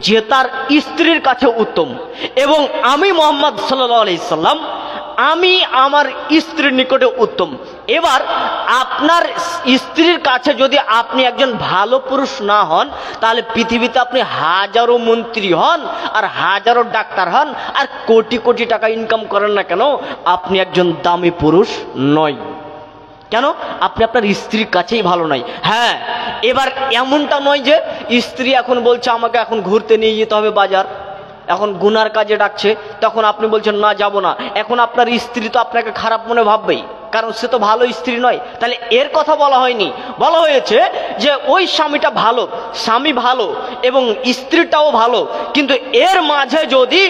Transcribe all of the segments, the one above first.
যে তার স্ত্রীর কাছে উত্তম, এবং আমি মুহাম্মদ সাল্লাল্লাহু আলাইহি সাল্লাম আমি আমার স্ত্রীর নিকটে উত্তম। এবার আপনার স্ত্রীর কাছে যদি আপনি একজন ভালো পুরুষ না হন, তাহলে পৃথিবীতে আপনি হাজারো মন্ত্রী হন আর হাজারো ডাক্তার হন আর কোটি কোটি টাকা ইনকাম করেন না কেন, আপনি একজন দামি পুরুষ নয়। কেন? আপনি আপনার স্ত্রীর কাছেই ভালো নাই। হ্যাঁ, এবার এমনটা নয় যে স্ত্রী এখন বলছে আমাকে এখন ঘুরতে নিয়ে যেতে হবে বাজার, এখন গুনার কাজে ডাকছে, তখন আপনি বলছেন না যাব না। এখন আপনার স্ত্রী তো আপনাকে খারাপ মনে ভাববেই, কারণ সে তো ভালো স্ত্রী নয়। তাহলে এর কথা বলা হয়নি, বলা হয়েছে যে ওই স্বামীটা ভালো, স্বামী ভালো এবং স্ত্রীটাও ভালো, কিন্তু এর মাঝে যদি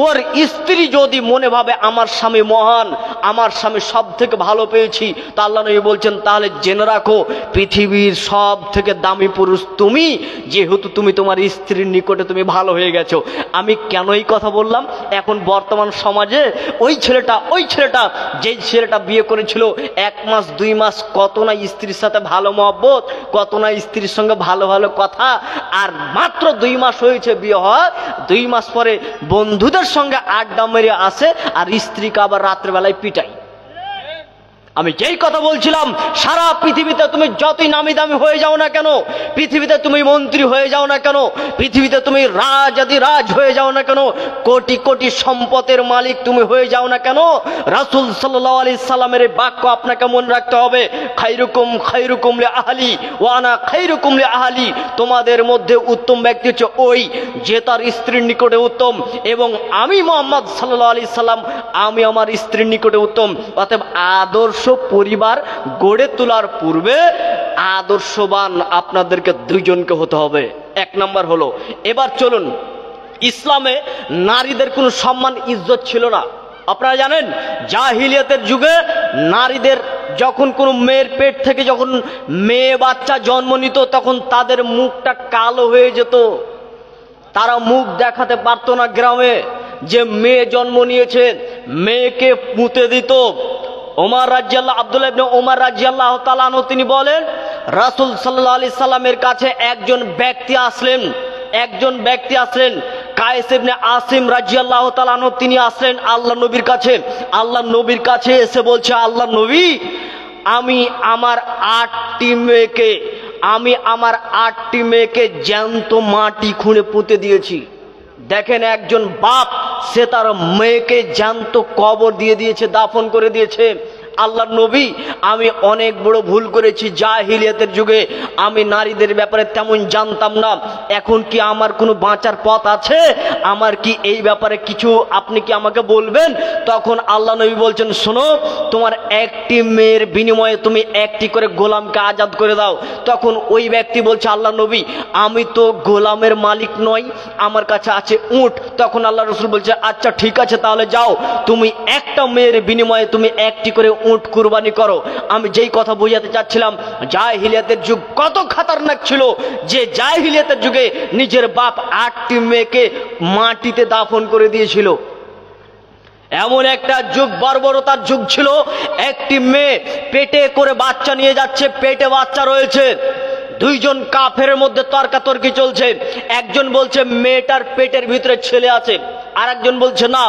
ওর স্ত্রী যদি মনে ভাবে আমার স্বামী মহান, আমার স্বামী সব থেকে ভালো পেয়েছি, তা আল্লাহ নবী বলছেন তাহলে জেনে রাখো পৃথিবীর সব থেকে দামি পুরুষ তুমি, যেহেতু তুমি তোমার স্ত্রীর নিকটে তুমি ভালো হয়ে গেছো। আমি কেন এই কথা বললাম? এখন বর্তমান সমাজে ওই ছেলেটা যেই ছেলেটা বিয়ে করেছিল 1 মাস 2 মাস কত না স্ত্রীর সাথে ভালো মহব্বত, কত না স্ত্রীর সঙ্গে ভালো ভালো কথা, আর মাত্র 2 মাস হয়েছে বিয়ে হওয়া, 2 মাস পরে বন্ধুদের সঙ্গে আড্ডা মেরে আসে আর স্ত্রীকে আবার রাত্রেবেলায় পিটাই। আমি যেই কথা বলছিলাম, সারা পৃথিবীতে তুমি যতই নামি দামি হয়ে যাও না কেন, পৃথিবীতে তুমি মন্ত্রী হয়ে যাও না কেন, পৃথিবীতে তুমি রাজ হয়ে যাও না কেন, কোটি কোটি সম্পদের মালিক তুমি হয়ে যাও না কেন, রাসূল সাল্লাল্লাহু আলাইহি সাল্লামের বাক্য আপনাকে মনে রাখতে হবে, খায়রুকুম লি আহলি ওয়া আনা খায়রুকুম লি আহলি। তোমাদের মধ্যে উত্তম ব্যক্তি হচ্ছে ওই যে তার স্ত্রীর নিকটে উত্তম, এবং আমি মুহাম্মদ সাল্লাল্লাহু আলাইহি সাল্লাম আমি আমার স্ত্রীর নিকটে উত্তম। অতএব আদর্শ পরিবার গড়ে তোলার পূর্বে আদর্শবান আপনাদেরকে 2 জনকে হতে হবে। 1 নাম্বার হলো, এবার চলুন, ইসলামে নারীদের কোনো সম্মান ইজ্জত ছিল না। আপনারা জানেন জাহিলিয়াতের যুগে নারীদের যখন কোনো মেয়ের পেট থেকে যখন মেয়ে বাচ্চা জন্ম নিত, তখন তাদের মুখটা কালো হয়ে যেত, তারা মুখ দেখাতে পারতো না। গ্রামে যে মেয়ে জন্ম নিয়েছে মেয়েকে পুঁতে দিত। আব্দুল্লাহ ইবনে ওমর রাদিয়াল্লাহু তাআলা আনহু তিনি বলেন, রাসূল সাল্লাল্লাহু আলাইহি সাল্লামের কাছে একজন ব্যক্তি আসলেন, কায়েস ইবনে আসিম রাদিয়াল্লাহু তাআলা আনহু তিনি আসলেন আল্লাহ নবীর কাছে এসে বলছে, আল্লাহ নবী, আমি আমার 8টি মেয়েকে জ্যান্ত মাটি খুঁড়ে পুঁতে দিয়েছি। দেখেন, একজন বাপ সে তার মেয়েকে জ্যান্ত কবর দিয়ে দিয়েছে, দাফন করে দিয়েছে। আল্লাহর নবী, আমি অনেক বড় ভুল করেছি, জাহিলিয়াতের যুগে আমি নারীদের ব্যাপারে তেমন জানতাম না। এখন কি আমার কোনো বাঁচার পথ আছে? আমার কি এই ব্যাপারে কিছু আপনি কি আমাকে বলবেন? তখন আল্লাহ নবী বলছেন, শোনো, তোমার 1টি মেয়ের বিনিময়ে তুমি 1টি করে গোলামকে আজাদ করে দাও। তখন ওই ব্যক্তি বলছে, আল্লাহ নবী, আমি তো গোলামের মালিক নই, আমার কাছে আছে উট। তখন আল্লাহ রাসূল বলছে, আচ্ছা ঠিক আছে, তাহলে যাও, তুমি 1টা মেয়ের বিনিময়ে তুমি 1টি করে উট কুরবানি করো। আমি যেই কথা বোঝাতে চাচ্ছিলাম, জাহিলিয়াতের যুগ কত খতরনাক ছিল, যে জাহিলিয়াতের যুগে নিজের বাপ 8টি মেয়েকে মাটিতে দাফন করে দিয়েছিল। এমন একটা যুগ, বর্বরতার যুগ ছিল। 1টি মেয়ে পেটে করে বাচ্চা নিয়ে যাচ্ছে, পেটে বাচ্চা রয়েছে, 2 জন কাফেরের মধ্যে তর্কাতর্কি চলছে। একজন বলছে মেয়েটার পেটের ভিতরে ছেলে আছে, আর একজন বলছে না,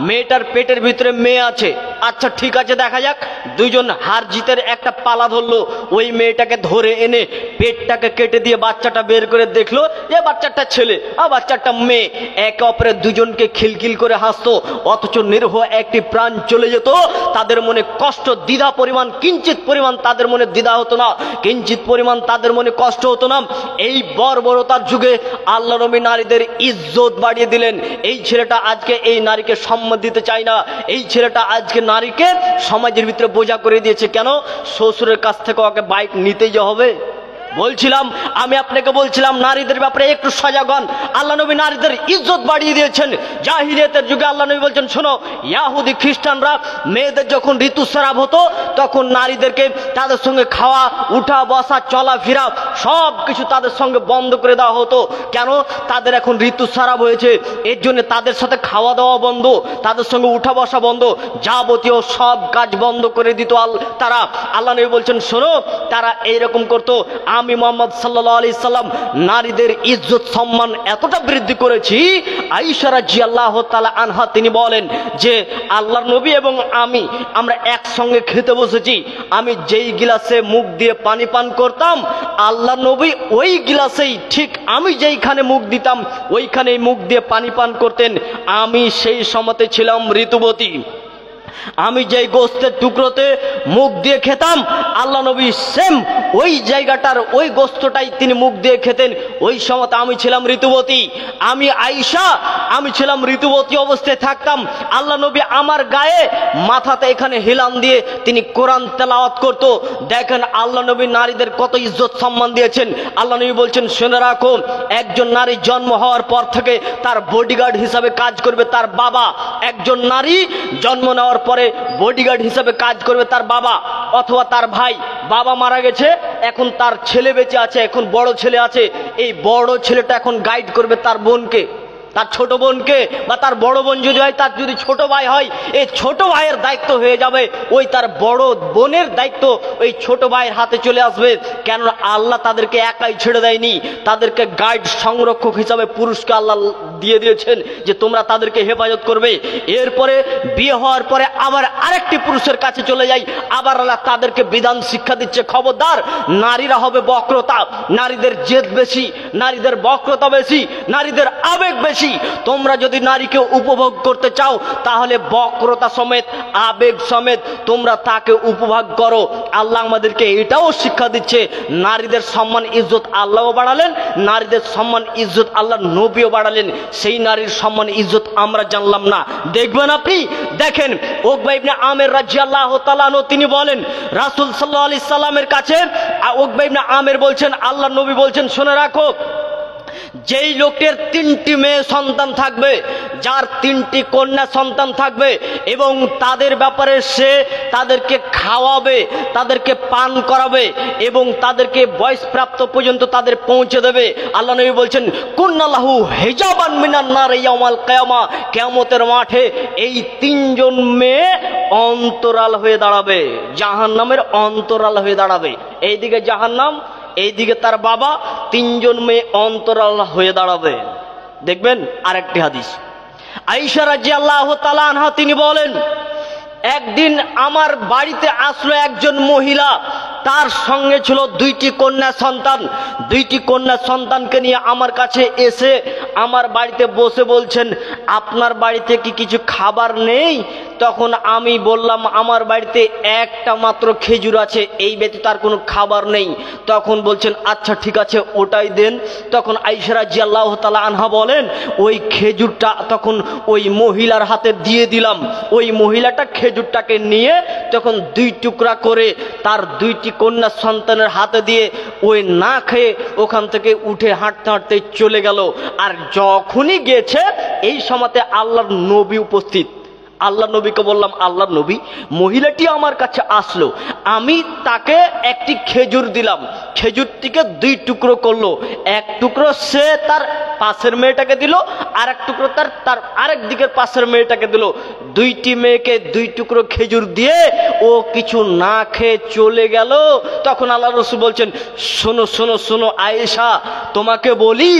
মেয়েটার পেটের ভিতরে মেয়ে আছে। আচ্ছা ঠিক আছে, দেখা যাক। 2 জন হার জিতের একটা পালা ধরলো, ওই মেয়েটাকে ধরে এনে পেটটাকে কেটে দিয়ে বাচ্চাটা বের করে দেখলো যে বাচ্চাটা ছেলে আর বাচ্চাটা মেয়ে। একে অপরের 2 জনকে খিলখিল করে হাসতো, অথচ নিরীহ একটি প্রাণ চলে যেত। তাদের মনে কষ্ট, দ্বিধা পরিমাণ, কিঞ্চিত পরিমাণ তাদের মনে দ্বিধা হতো না, কিঞ্চিত পরিমাণ তাদের মনে কষ্ট হতো না। এই বর্বরতার যুগে আল্লাহ নবী নারীদের ইজ্জত বাড়িয়ে দিলেন। এই ছেলেটা আজকে এই নারীকে সম্মান দিতে চায় না, এই ছেলেটা আজকে নারীকে সমাজের ভিতরে বোঝা করে দিয়েছে। কেন? শ্বশুরের কাছ থেকে ওকে বাইক নিতেই হবে। বলছিলাম, আমি আপনাকে বলছিলাম নারীদের ব্যাপারে একটু সজাগ হন। আল্লাহ নবী নারীদের ইজ্জত বাড়িয়ে দিয়েছেন। জাহিলিয়াতের যুগে আল্লাহ নবী বলছেন, শোনো, ইহুদি খ্রিস্টানরা মেয়েদের যখন ঋতুস্রাব হতো, তখন নারীদেরকে তাদের সঙ্গে খাওয়া, উঠা বসা, চলাফেরা সব কিছু তাদের সঙ্গে বন্ধ করে দেওয়া হতো। কেন? তাদের এখন ঋতুস্রাব হয়েছে, এর জন্য তাদের সাথে খাওয়া দাওয়া বন্ধ, তাদের সঙ্গে উঠা বসা বন্ধ, যাবতীয় সব কাজ বন্ধ করে দিত তারা। আল্লাহ নবী বলছেন, শোনো, তারা এইরকম করতো। আমি মুহাম্মদ সাল্লাল্লাহু আলাইহি সাল্লাম নারীদের ইজ্জত সম্মান এতটা বৃদ্ধি করেছি। আয়েশা রাদিয়াল্লাহু তাআলা আনহা তিনি বলেন যে আল্লাহর নবী এবং আমরা একসঙ্গে খেতে বসেছি। আমি যেই গিলাসে মুখ দিয়ে পানি পান করতাম, আল্লাহর নবী ওই গিলাসেই ঠিক আমি যেইখানে মুখ দিতাম ওইখানেই মুখ দিয়ে পানি পান করতেন। আমি সেই সময়তে ছিলাম ঋতুবতী। আমি যেই গোস্তের টুকরোতে মুখ দিয়ে খেতাম, আল্লাহ নবী সেম ওই জায়গাটার ওই গোস্তটাই তিনি মুখ দিয়ে খেতেন। ওই সময়তে আমি ছিলাম ঋতুবতী। আমি আয়েশা, আমি ছিলাম ঋতুবতী অবস্থায় থাকতাম। আল্লাহ নবী আমার গায়ে মাথাতে এখানে হিলান দিয়ে তিনি কোরআন তেলাওয়াত করতো। দেখেন আল্লাহ নবী নারীদের কত ইজ্জত সম্মান দিয়েছেন। আল্লাহ নবী বলছেন, শুনে রাখো, একজন নারী জন্ম হওয়ার পর থেকে তার বডিগার্ড হিসাবে কাজ করবে তার বাবা। একজন নারী জন্ম নেওয়ার পরে বডিগার্ড হিসাবে কাজ করবে তার বাবা অথবা তার ভাই। বাবা মারা গেছে, এখন তার ছেলে বেঁচে আছে, এখন বড় ছেলে আছে। এই বড় ছেলেটা এখন গাইড করবে তার বোনকে, তার ছোট বোনকে, বা তার বড় বোন যদি হয়, তার যদি ছোট ভাই হয়, এই ছোট ভাইয়ের দায়িত্ব হয়ে যাবে ওই তার বড় বোনের দায়িত্ব ওই ছোট ভাইয়ের হাতে চলে আসবে। কেন আল্লাহ তাদেরকে একাই ছেড়ে দেয়নি, তাদেরকে গাইড সংরক্ষক হিসাবে পুরুষকে আল্লাহ দিয়ে দিয়েছেন যে তোমরা তাদেরকে হেফাজত করবে। এরপরে বিয়ে হওয়ার পরে আবার আরেকটি পুরুষের কাছে চলে যায়, আবার আল্লাহ তাদেরকে বিধান শিক্ষা দিচ্ছে, খবরদার নারীরা হবে বক্রতা, নারীদের জেদ বেশি, নারীদের বক্রতা বেশি, নারীদের আবেগ বেশি। তোমরা যদি নারীকে উপভোগ করতে চাও তাহলে বক্রতা সমেত আবেগ সমেত তোমরা তাকে উপভোগ করো। আল্লাহ আমাদেরকে এটাও শিক্ষা দিচ্ছে। নারীদের সম্মান ইজ্জত আল্লাহও বাড়ালেন, নারীদের সম্মান ইজ্জত আল্লাহ নবীও বাড়ালেন। সেই নারীর সম্মান ইজ্জত আমরা জানলাম না। দেখবেন আপনি, দেখেন উকবা ইবনে আমের রাদিয়াল্লাহু তাআলা আনহু তিনি বলেন রাসূল সাল্লাল্লাহু আলাইহি সাল্লামের কাছে, উকবা ইবনে আমের বলছেন আল্লাহ নবী বলছেন, শুনে রাখো, যেই লোকের 3টি মেয়ে সন্তান থাকবে, যার 3টি কন্যা সন্তান থাকবে এবং তাদের ব্যাপারে সে তাদেরকে খাওয়াবে, তাদেরকে পান করাবে এবং তাদেরকে বয়সপ্রাপ্ত পর্যন্ত তাদের পৌঁছে দেবে, আল্লাহ নবী বলছেন কুন্নাল্লাহু হিজাবান মিনান নার ইয়াউমাল কিয়ামা, কিয়ামতের মাঠে এই 3জন মেয়ে অন্তরাল হয়ে দাঁড়াবে, জাহান্নামের অন্তরাল হয়ে দাঁড়াবে। এইদিকে জাহান্নাম, এইদিকে তার বাবা, 3জন মেয়ে অন্তরাল হয়ে দাঁড়াবে। দেখবেন আরেকটি হাদিস, আয়েশা রাদিয়াল্লাহু তাআলা আনহা তিনি বলেন, একদিন আমার বাড়িতে আসলো একজন মহিলা, তার সঙ্গে ছিল 2টি কন্যা সন্তান। 2টি কন্যা সন্তানকে নিয়ে আমার কাছে এসে আমার বাড়িতে বসে বলছেন, আপনার বাড়িতে কি কিছু খাবার নেই? তখন আমি বললাম, আমার বাড়িতে একটা মাত্র খেজুর আছে, এই ব্যতীত আর কোনো খাবার নেই। তখন বলছেন, আচ্ছা ঠিক আছে, ওটাই দেন। তখন আয়েশা রাদিয়াল্লাহু তাআলা আনহা বলেন, ওই খেজুরটা তখন ওই মহিলার হাতে দিয়ে দিলাম। ওই মহিলাটা খেজুরটাকে নিয়ে তখন 2 টুকরা করে তার 2টি কন্যা সন্তানের হাতে দিয়ে ওই না খেয়ে ওখান থেকে উঠে হাঁটতে হাঁটতে চলে গেল। আর যখনই গেছে এই সময়তে আল্লাহর নবী উপস্থিত। আল্লাহ নবীকে বললাম, আল্লাহ নবী, মহিলাটি আমার কাছে আসলো, আমি তাকে একটি খেজুর দিলাম, খেজুরটিকে 2 টুকরো করলো। এক টুকরো সে তার পাশের মেয়েটাকে দিল, আর এক টুকরো তার আরেক দিকের পাশের মেয়েটাকে দিল। 2টি মেয়েকে 2 টুকরো খেজুর দিয়ে ও কিছু না খেয়ে চলে গেল। তখন আল্লাহ রাসূল বলছেন, শোনো শোনো শোনো আয়েশা, তোমাকে বলি,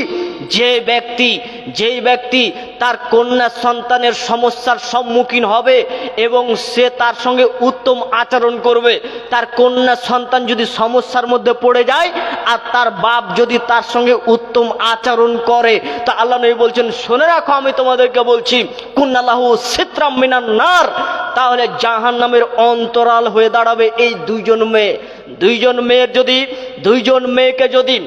যেই ব্যক্তি তার কন্যা সন্তানের সমস্যার সম্মুখীন হবে এবং সে তার সঙ্গে উত্তম আচরণ করবে, তার কন্যা সন্তান যদি সমস্যার মধ্যে পড়ে যায় আর তার বাপ যদি তার সঙ্গে উত্তম আচরণ করে, তা আল্লাহ নবী বলছেন, শুনে রাখো, আমি তোমাদেরকে বলছি, কুন্নাল্লাহু সিত্রাম মিনান নার, তাহলে জাহান্নামের অন্তরাল হয়ে দাঁড়াবে এই 2জন মেয়ে। 2জন মেয়েকে যদি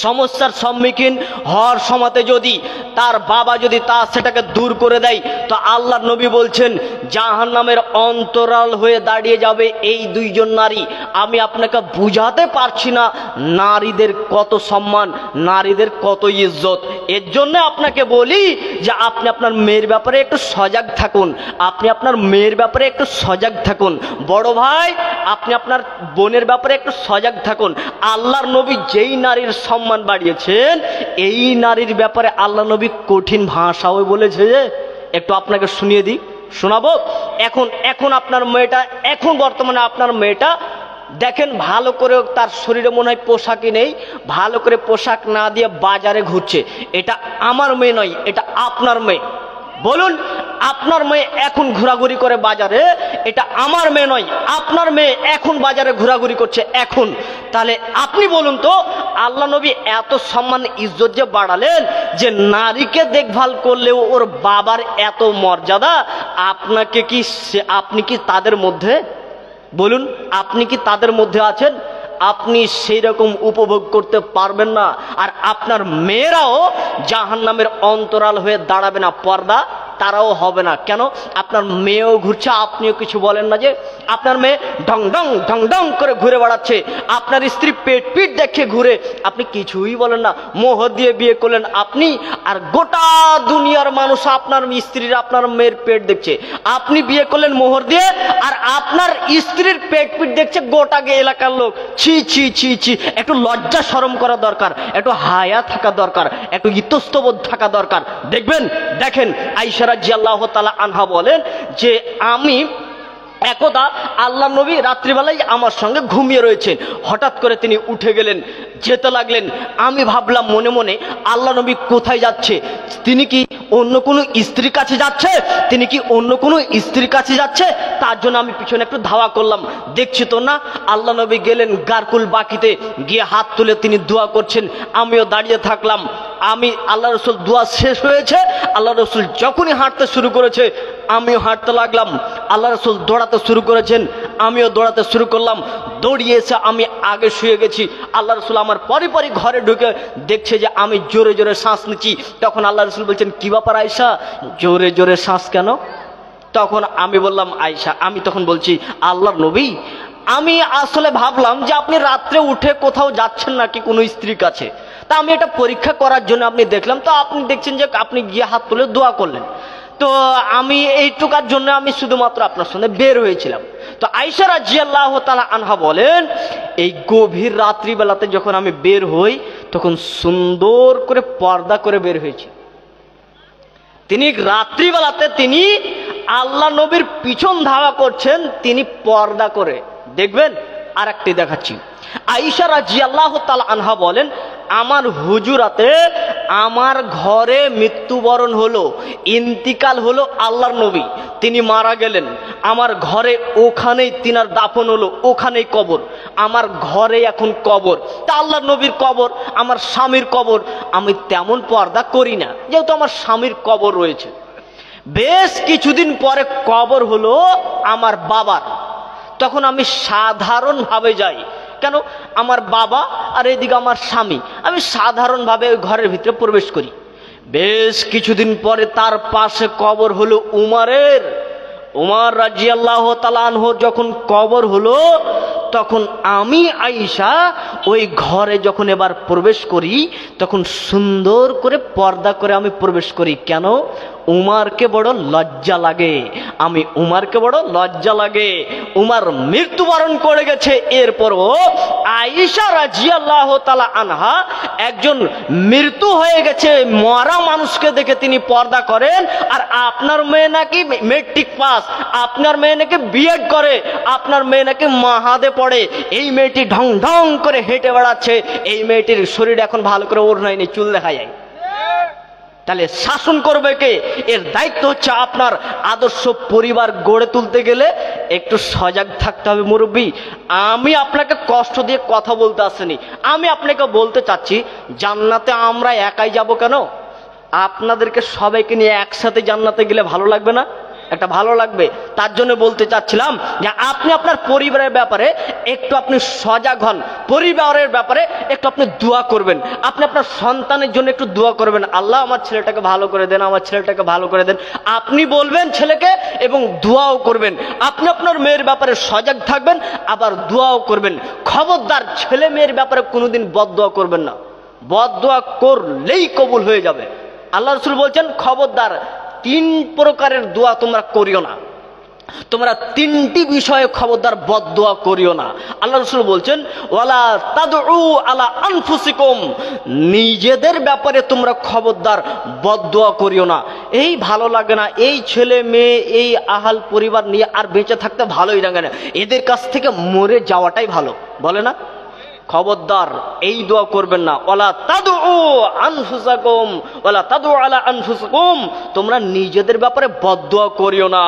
সমস্যার সম্মুখীন হওয়ার সময়তে যদি তার বাবা যদি সেটাকে দূর করে দেয়, তো আল্লাহর নবী বলছেন জাহান্নামের অন্তরাল হয়ে দাঁড়িয়ে যাবে এই 2জন নারী। আমি আপনাকে বুঝাতে পারছি না নারীদের কত সম্মান, নারীদের কত ইজ্জত। এর জন্য আপনাকে বলি যে আপনি আপনার মেয়ের ব্যাপারে একটু সজাগ থাকুন, আপনি আপনার মেয়ের ব্যাপারে একটু সজাগ থাকুন। বড় ভাই, আপনি আপনার বোনের ব্যাপারে একটু সজাগ থাকুন। আল্লাহর নবী যেই নারীর সম্মান বাড়িয়েছেন, এই নারীর ব্যাপারে আল্লাহ নবী কঠিন ভাষাও বলেছে। একটু আপনাকে শুনিয়ে দিই, শোনাবো। এখন আপনার মেয়েটা, এখন বর্তমানে আপনার মেয়েটা দেখেন ভালো করে তার শরীরে মনে হয় পোশাকই নেই, ভালো করে পোশাক না দিয়ে বাজারে ঘুরছে। এটা আমার মেয়ে নয়, এটা আপনার মেয়ে। বলুন, আপনার মেয়ে এখন ঘোরাঘুরি করে বাজারে, এটা আমার মেয়ে নয়, আপনার মেয়ে এখন বাজারে ঘোরাঘুরি করছে এখন। তাহলে আপনি বলুন তো, আল্লাহ নবী এত সম্মান ইজ্জত যে বাড়ালেন যে নারীকে দেখভাল করলেও ওর বাবার এত মর্যাদা, আপনাকে কি আপনি কি তাদের মধ্যে? বলুন, আপনি কি তাদের মধ্যে আছেন? আপনি সেই রকম উপভোগ করতে পারবেন না। আর আপনার মেয়েরাও জাহান্নামের অন্তরাল হয়ে দাঁড়াবে না, পর্দা তারাও হবে না। কেন? আপনার মেয়েও ঘুরছে, আপনিও কিছু বলেন না। যে আপনার মেয়ে ঢং ঢং ঢং ঢং করে ঘুরে বেড়াচ্ছে, আপনার স্ত্রী পেট পিট দেখে ঘুরে, আপনি কিছুই বলেন না। মোহর দিয়ে বিয়ে করলেন আপনি, আর গোটা দুনিয়ার মানুষ আপনার স্ত্রীর আপনার মেয়ের পেট দেখছে। আপনি বিয়ে করলেন মোহর দিয়ে, আর আপনার স্ত্রীর পেট পিট দেখছে গোটা এলাকার লোক। ছি ছি ছি ছি, একটু লজ্জা শরম করা দরকার, একটু হায়া থাকা দরকার, একটু ইতস্তবোধ থাকা দরকার। দেখেন আয়েশা রাদিয়াল্লাহু তাআলা আনহা বলেন যে আমি একদা আল্লাহ নবী রাত্রিবেলায় আমার সঙ্গে ঘুমিয়ে রয়েছেন, হঠাৎ করে তিনি উঠে গেলেন, যেতে লাগলেন। আমি ভাবলাম মনে মনে, আল্লাহ নবী কোথায় যাচ্ছে? তিনি কি অন্য কোনো স্ত্রীর কাছে যাচ্ছে? তিনি কি অন্য কোনো স্ত্রীর কাছে যাচ্ছে? তার জন্য আমি পিছনে একটু ধাওয়া করলাম, দেখছি তো না। আল্লাহ নবী গেলেন গারকুল বাকিতে, গিয়ে হাত তুলে তিনি দোয়া করছেন, আমিও দাঁড়িয়ে থাকলাম। আল্লাহ রসুল দোয়া শেষ হয়েছে, আল্লাহ রসুল যখনই হাঁটতে শুরু করেছে আমিও হাঁটতে লাগলাম। আল্লাহ রসুল দৌড়াতে শুরু করেছেন, আমিও দৌড়াতে শুরু করলাম। দৌড়িয়ে এসে আমি আগে শুয়ে গেছি। আল্লাহ রসুল আমার পরে ঘরে ঢুকে দেখছে যে আমি জোরে জোরে শ্বাস নিচ্ছি। তখন আল্লাহ রসুল বলছেন, কি ব্যাপার আয়েশা, জোরে জোরে শ্বাস কেন? তখন আমি বললাম, আয়েশা, আমি তখন বলছি, আল্লাহর নবী, আমি আসলে ভাবলাম যে আপনি রাত্রে উঠে কোথাও যাচ্ছেন নাকি কোনো স্ত্রীর কাছে। তা আমি এটা পরীক্ষা করার জন্য আপনি দেখলাম, তো আপনি দেখছেন যে আপনি গিয়ে হাত তুলে দোয়া করলেন। তো আমি এইটুকার জন্য আমি শুধুমাত্র আপনার সঙ্গে বের হয়েছিলাম। তো আয়েশা রাদিয়াল্লাহু তাআলা আনহা বলেন, এই গভীর রাত্রিবেলাতে যখন আমি বের হই, তখন সুন্দর করে পর্দা করে বের হয়েছি। তিনি রাত্রিবেলাতে তিনি আল্লাহ নবীর পিছন ধাওয়া করছেন, তিনি পর্দা করে। দেখবেন আর একটি দেখাচ্ছি। আয়েশা রাদিয়াল্লাহু তাআলা আনহা বলেন, আমার হুজুরাতে আমার ঘরে মৃত্যুবরণ হলো, ইন্তিকাল হলো আল্লাহর নবী, তিনি মারা গেলেন। আমার ঘরে ওখানেই তিনার দাফন হলো, ওখানেই কবর। আমার ঘরে এখন কবর, তা আল্লাহর নবীর কবর, আমার স্বামীর কবর। আমি তেমন পর্দা করি না, যেহেতু আমার স্বামীর কবর রয়েছে। বেশ কিছুদিন পরে কবর হলো আমার বাবার। তখন আমি সাধারণভাবে যাই, কেন? আমার বাবা আর এদিকে আমার স্বামী, আমি সাধারণভাবে ওই ঘরের ভিতরে প্রবেশ করি। বেশ কিছুদিন পরে তার পাশে কবর হলো উমারের। উমার রাদিয়াল্লাহু তাআলা আনহু যখন কবর হলো, তখন আমি আয়েশা ওই ঘরে যখন এবার প্রবেশ করি, তখন সুন্দর করে পর্দা করে আমি প্রবেশ করি। কেন? উমারকে বড় লজ্জা লাগে, আমি উমারকে বড় লজ্জা লাগে। উমার মৃত্যুবরণ করে গেছে, এরপরও আয়েশা রাদিয়াল্লাহু তাআলা আনহা একজন মৃত্যু হয়ে গেছে মরা মানুষকে দেখে তিনি পর্দা করেন। আর আপনার মেয়ে নাকি মেট্রিক পাস, আপনার মেয়ে নাকি বিএড করে, আপনার মেয়ে নাকি মাহাদে পড়ে, এই মেয়েটি ঢং ঢং করে হেঁটে বেড়াচ্ছে, এই মেয়েটির শরীর এখন ভালো করে ওড়নায় নেই, চুল দেখা যায়। তাহলে শাসন করবে কে? এর দায়িত্ব হচ্ছে আপনার। আদর্শ পরিবার গড়ে তুলতে গেলে একটু সজাগ থাকতে হবে মুরব্বী। আমি আপনাকে কষ্ট দিয়ে কথা বলতে আসিনি, আমি আপনাকে বলতে চাচ্ছি, জান্নাতে আমরা একাই যাব কেন? আপনাদেরকে সবাইকে নিয়ে একসাথে জান্নাতে গেলে ভালো লাগবে না? একটা ভালো লাগবে। তার জন্য বলতে চাচ্ছিলাম যে আপনি আপনার পরিবারের ব্যাপারে একটু আপনি সজাগ হন, পরিবারের ব্যাপারে একটু আপনি দোয়া করবেন, আপনি আপনার সন্তানের জন্য একটু দোয়া করবেন, আল্লাহ আমার ছেলেটাকে ভালো করে দেন, আমার ছেলেটাকে ভালো করে দেন। আপনি বলবেন ছেলেকে এবং দোয়াও করবেন। আপনি আপনার মেয়ের ব্যাপারে সজাগ থাকবেন, আবার দোয়াও করবেন। খবরদার ছেলে মেয়ের ব্যাপারে কোনোদিন বদদোয়া করবেন না, বদদোয়া করলেই কবুল হয়ে যাবে। আল্লাহ রাসূল বলছেন, খবরদার 3 প্রকারের দোয়া তোমরা করিও না। তোমরা তিনটি বিষয়ে খবরদার বদদোয়া করিও না। আল্লাহ রাসূল বলছেন ওয়ালা তাদউ আলা আনফুসিকুম, নিজেদের ব্যাপারে তোমরা খবরদার বদদোয়া করিও না। এই ভালো লাগে না, এই ছেলে মেয়ে এই আহাল পরিবার নিয়ে আর বেঁচে থাকতে ভালোই লাগে না, এদের কাছ থেকে মরে যাওয়াটাই ভালো, বলে না? খবরদার এই দোয়া করবেন না। ওয়ালা তাদউ আনফুসাকুম ওয়ালা তাদউ আলা আনফুসিকুম, তোমরা নিজেদের ব্যাপারে বদদোয়া করিও না।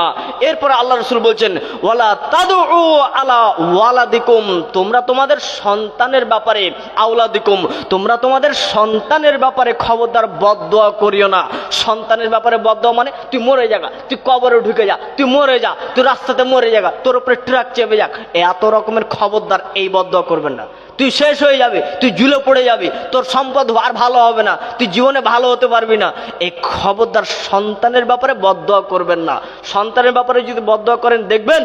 এরপর আল্লাহ রাসূল বলছেন ওয়ালা তাদউ আলা ওয়ালাদিকুম, তোমরা তোমাদের সন্তানের ব্যাপারে, আওলাদিকুম, তোমরা তোমাদের সন্তানের ব্যাপারে খবরদার বদদোয়া করিও না। সন্তানের ব্যাপারে বদদোয়া মানে তুই মরে যাগা, তুই কবরে ঢুকে যা, তুই মরে যা, তুই রাস্তাতে মরে যাগা, তোর উপরে ট্রাক চেপে যাক, এত রকমের খবরদার এই বদদোয়া করবেন না। তুই শেষ হয়ে যাবে, তুই ঝুলে পড়ে যাবি, তোর সম্পদ আর ভালো হবে না, তুই জীবনে ভালো হতে পারবি না, এই খবরদার সন্তানের ব্যাপারে বদদোয়া করবেন না। সন্তানের ব্যাপারে যদি বদদোয়া করেন দেখবেন,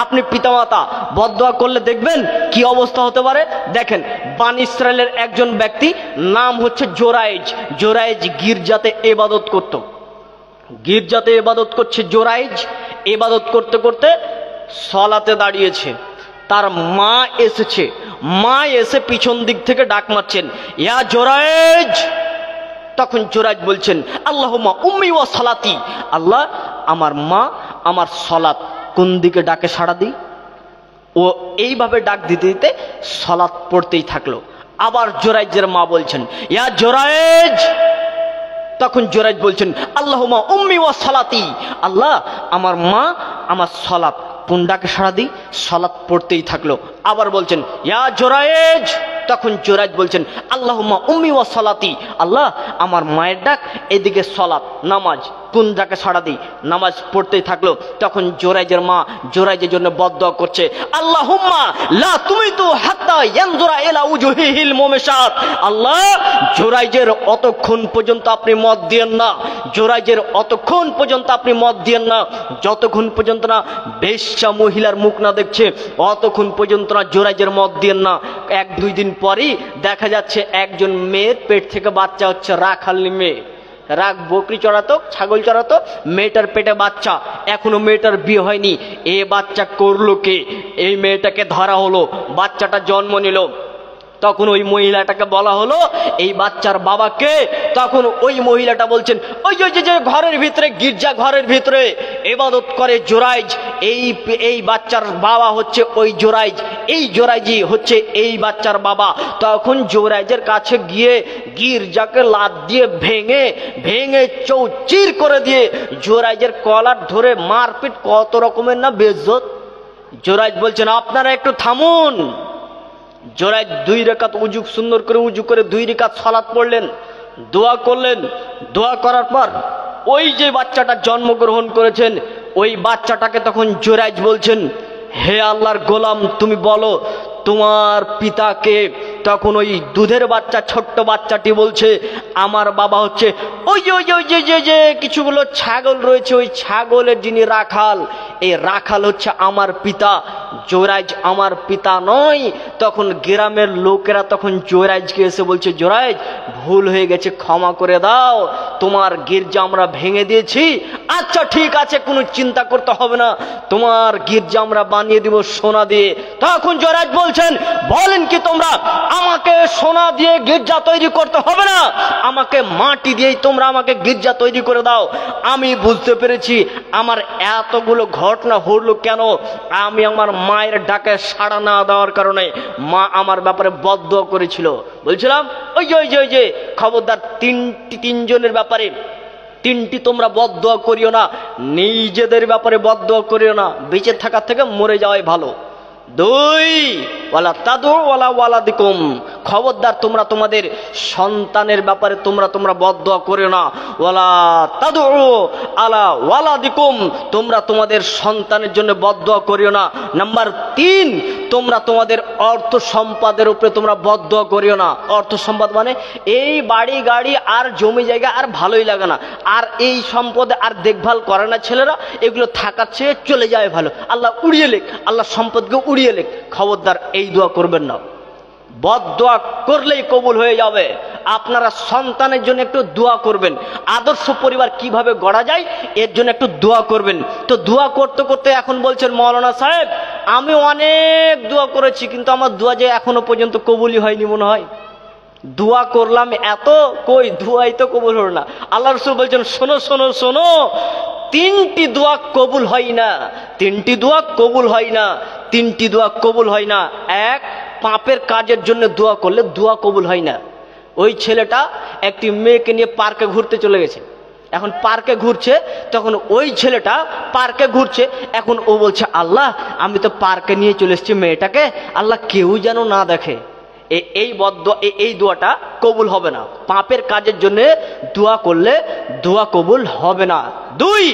আপনি পিতামাতা বদদোয়া করলে দেখবেন কি অবস্থা হতে পারে। দেখেন, বানি ইসরায়েলের একজন ব্যক্তি নাম হচ্ছে জোরাইজ। জোরাইজ গির্জাতে ইবাদত করত, গির্জাতে ইবাদত করছে জোরাইজ। ইবাদত করতে করতে সলাতে দাঁড়িয়েছে, তার মা এসেছে, মা এসে পিছন দিক থেকে ডাক মারছেন, ইয়া জোরাইজ। তখন জোরাইজ বলছেন আল্লাহুম্মা উম্মি ওয়া সালাতি, আল্লাহ আমার মা আমার সলাত, কোন দিকে ডাকে সাড়া দিই। ও এইভাবে ডাক দিতে দিতে সলাত পড়তেই থাকলো। আবার জোরাইজের মা বলছেন ইয়া জোরাইজ। তখন জোরাইজ বলছেন আল্লাহুম্মা উম্মি ওয়া সালাতি, আল্লাহ আমার মা আমার সলাত, কোন ডাকে সাড়া দিই। সলাত পড়তেই থাকলো। আবার বলছেন ইয়া জোরাইজ। তখন জোরাইজ বলছেন আল্লাহুম্মা উম্মি ওয়া সালাতি, আল্লাহ আমার মায়ের ডাক, এদিকে সলাত নামাজ, কোন ডাকে সাড়া দিই। নামাজ পড়তেই থাকলো। তখন জোরাইজের মা জোরাইজের জন্য বদদোয়া করছে, আল্লাহুম্মা লা তুমিতু হাত্তা ইয়ানজুরা ইলা উজুহিহিল মুমিশাত, আল্লাহ জোরাইজের অতক্ষণ পর্যন্ত আপনি মত দিয়েন না, জোরাইজের অতক্ষণ পর্যন্ত আপনি মত দিয়েন না, যতক্ষণ পর্যন্ত না বেশ্যা মহিলার মুখ না দেখছে, অতক্ষণ পর্যন্ত না জোরাইজের মত দিয়েন না। 1-2 দিন পরই দেখা যাচ্ছে একজন মেয়ের পেট থেকে বাচ্চা হচ্ছে, রাখালনি মেয়ে, রাগ বকরি চড়াতো, ছাগল চড়াতো, মেয়েটার পেটে বাচ্চা, এখনো মেয়েটার বিয়ে হয়নি। এ বাচ্চা করলো কে? এই মেয়েটাকে ধরা হলো, বাচ্চাটা জন্ম নিল। তখন ওই মহিলাটাকে বলা হলো এই বাচ্চার বাবাকে। তখন ওই মহিলাটা বলছেন ওই যে ঘরের ভিতরে, গির্জা ঘরের ভিতরে ইবাদত করে জোরাইজ, এই বাচ্চার বাবা হচ্ছে ওই জোরাইজ, এই জোরাইজই হচ্ছে এই বাচ্চার বাবা। তখন জোরাইজের কাছে গিয়ে গির্জাকে লাত দিয়ে ভেঙে ভেঙে চৌচির করে দিয়ে জোরাইজের কলার ধরে মারপিট, কত রকমের না বেইজ্জত। জোরাইজ বলছেন আপনারা একটু থামুন। জোরাইজ 2 রাকাত উজু, সুন্দর করে উজু করে 2 রাকাত সালাত পড়লেন, দোয়া করলেন। দোয়া করার পর ওই যে বাচ্চাটা জন্মগ্রহণ করেছেন, ওই বাচ্চাটাকে তখন জোরাইজ বলছেন হে আল্লাহর গোলাম, তুমি বলো তোমার পিতাকে। তখন ওই দুধের বাচ্চা, ছোট্ট বাচ্চাটি বলছে আমার বাবা হচ্ছে ওই যে কিছুগুলো ছাগল রয়েছে, ওই ছাগলের যিনি রাখাল, এই রাখাল হচ্ছে আমার পিতা, জোরাইজ আমার পিতা নয়। তখন গ্রামের লোকেরা তখন জোরাইজকে এসে বলছে জোরাইজ ভুল হয়ে গেছে, ক্ষমা করে দাও, তোমার গির্জা আমরা ভেঙে দিয়েছি। আচ্ছা ঠিক আছে, কোনো চিন্তা করতে হবে না, তোমার গির্জা আমরা বানিয়ে দিব সোনা দিয়ে। তখন জোরাইজ বলছেন বলেন কি তোমরা, আমাকে সোনা দিয়ে গির্জা তৈরি করতে হবে না, আমাকে মাটি দিয়েই তোমরা আমাকে গির্জা তৈরি করে দাও। আমি বুঝতে পেরেছি আমার এতগুলো ঘটনা হলো কেন, আমি আমার মায়ের ডাকে সাড়া না দেওয়ার কারণে। মা আমার ব্যাপারে বদদোয়া করেছিল। বলছিলাম ওই যে খবরদার তিনজনের ব্যাপারে তিনটি তোমরা বদদোয়া করিও না, নিজেদের ব্যাপারে বদদোয়া করিও না, বেঁচে থাকার থেকে মরে যাওয়াই ভালো। 2 ওয়ালা তাদু ওয়ালা ওয়ালাদিকুম, খবরদার তোমরা তোমাদের সন্তানের ব্যাপারে তোমরা বদদোয়া করিও না। ওয়ালা তাদু আলা ওয়ালাদিকুম, তোমরা তোমাদের সন্তানের জন্য বদদোয়া করিও না। নাম্বার 3, তোমরা তোমাদের অর্থ সম্পদের উপরে তোমরা বদদোয়া করিও না। অর্থ সম্পদ মানে এই বাড়ি গাড়ি আর জমি জায়গা আর ভালোই লাগে না, আর এই সম্পদে আর দেখভাল করে না ছেলেরা, এগুলো থাকার চেয়ে চলে যায় ভালো, আল্লাহ উড়িয়ে লেখ, আল্লাহ সম্পদকে উড়িয়ে লেখ। খবরদার এই দোয়া করবেন না। বদদোয়া করলেই কবুল হয়ে যাবে। আপনারা সন্তানের জন্য একটু দোয়া করবেন, আদর্শ পরিবার কিভাবে গড়া যায় এর জন্য একটু দোয়া করবেন। তো দোয়া করতে করতে এখন বলছেন মৌলানা সাহেব আমি অনেক দোয়া করেছি কিন্তু আমার দোয়া যে এখনো পর্যন্ত কবুলই হয়নি মনে হয়। দোয়া করলাম এত, কই দোয়াই তো কবুল হলো না। আল্লাহ রাসূল বলছেন শোনো শোনো শোনো, তিনটি দোয়া কবুল হয় না, তিনটি দোয়া কবুল হয় না, তিনটি দোয়া কবুল হয় না। এক, পাপের কাজের জন্য দোয়া করলে দোয়া কবুল হয় না। ওই ছেলেটা একটি মেয়েকে নিয়ে পার্কে ঘুরতে চলে গেছে, এখন পার্কে ঘুরছে, তখন ওই ছেলেটা পার্কে ঘুরছে, এখন ও বলছে আল্লাহ আমি তো পার্কে নিয়ে চলে এসেছি মেয়েটাকে, আল্লাহ কেউ যেন না দেখে। এই দোয়াটা কবুল হবে না। পাপের কাজের জন্য দোয়া করলে দোয়া কবুল হবে না। দুই,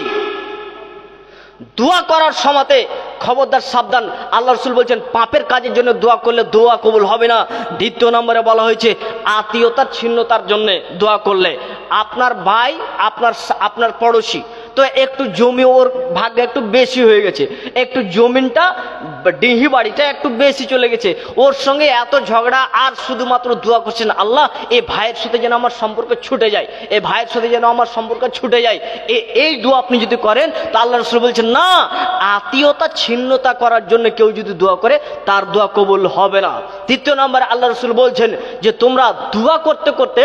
দোয়া করার সময়তে খবরদার সাবধান, আল্লাহ রাসূল বলছেন পাপের কাজের জন্য দোয়া করলে দোয়া কবুল হবে না। দ্বিতীয় নম্বরে বলা হয়েছে আত্মীয়তার ছিন্নতার জন্য দোয়া করলে, আপনার ভাই আপনার পড়োশি, তো একটু জমি ওর ভাগ্যে একটু বেশি হয়ে গেছে, একটু জমিনটা ডিহি বাড়িটা একটু বেশি চলে গেছে, ওর সঙ্গে এত ঝগড়া, আর শুধুমাত্র দোয়া করছেন আল্লাহ এই ভাইয়ের সাথে যেন আমার সম্পর্ক ছুটে যায়, এই ভাইয়ের সাথে যেন আমার সম্পর্ক ছুটে যায়। এই দোয়া আপনি যদি করেন তো আল্লাহ রাসূল বলছেন না, আত্মীয়তা ছিন্নতা করার জন্য কেউ যদি দোয়া করে তার দোয়া কবুল হবে না। তৃতীয় নম্বরে আল্লাহ রাসূল বলছেন যে তোমরা দোয়া করতে করতে,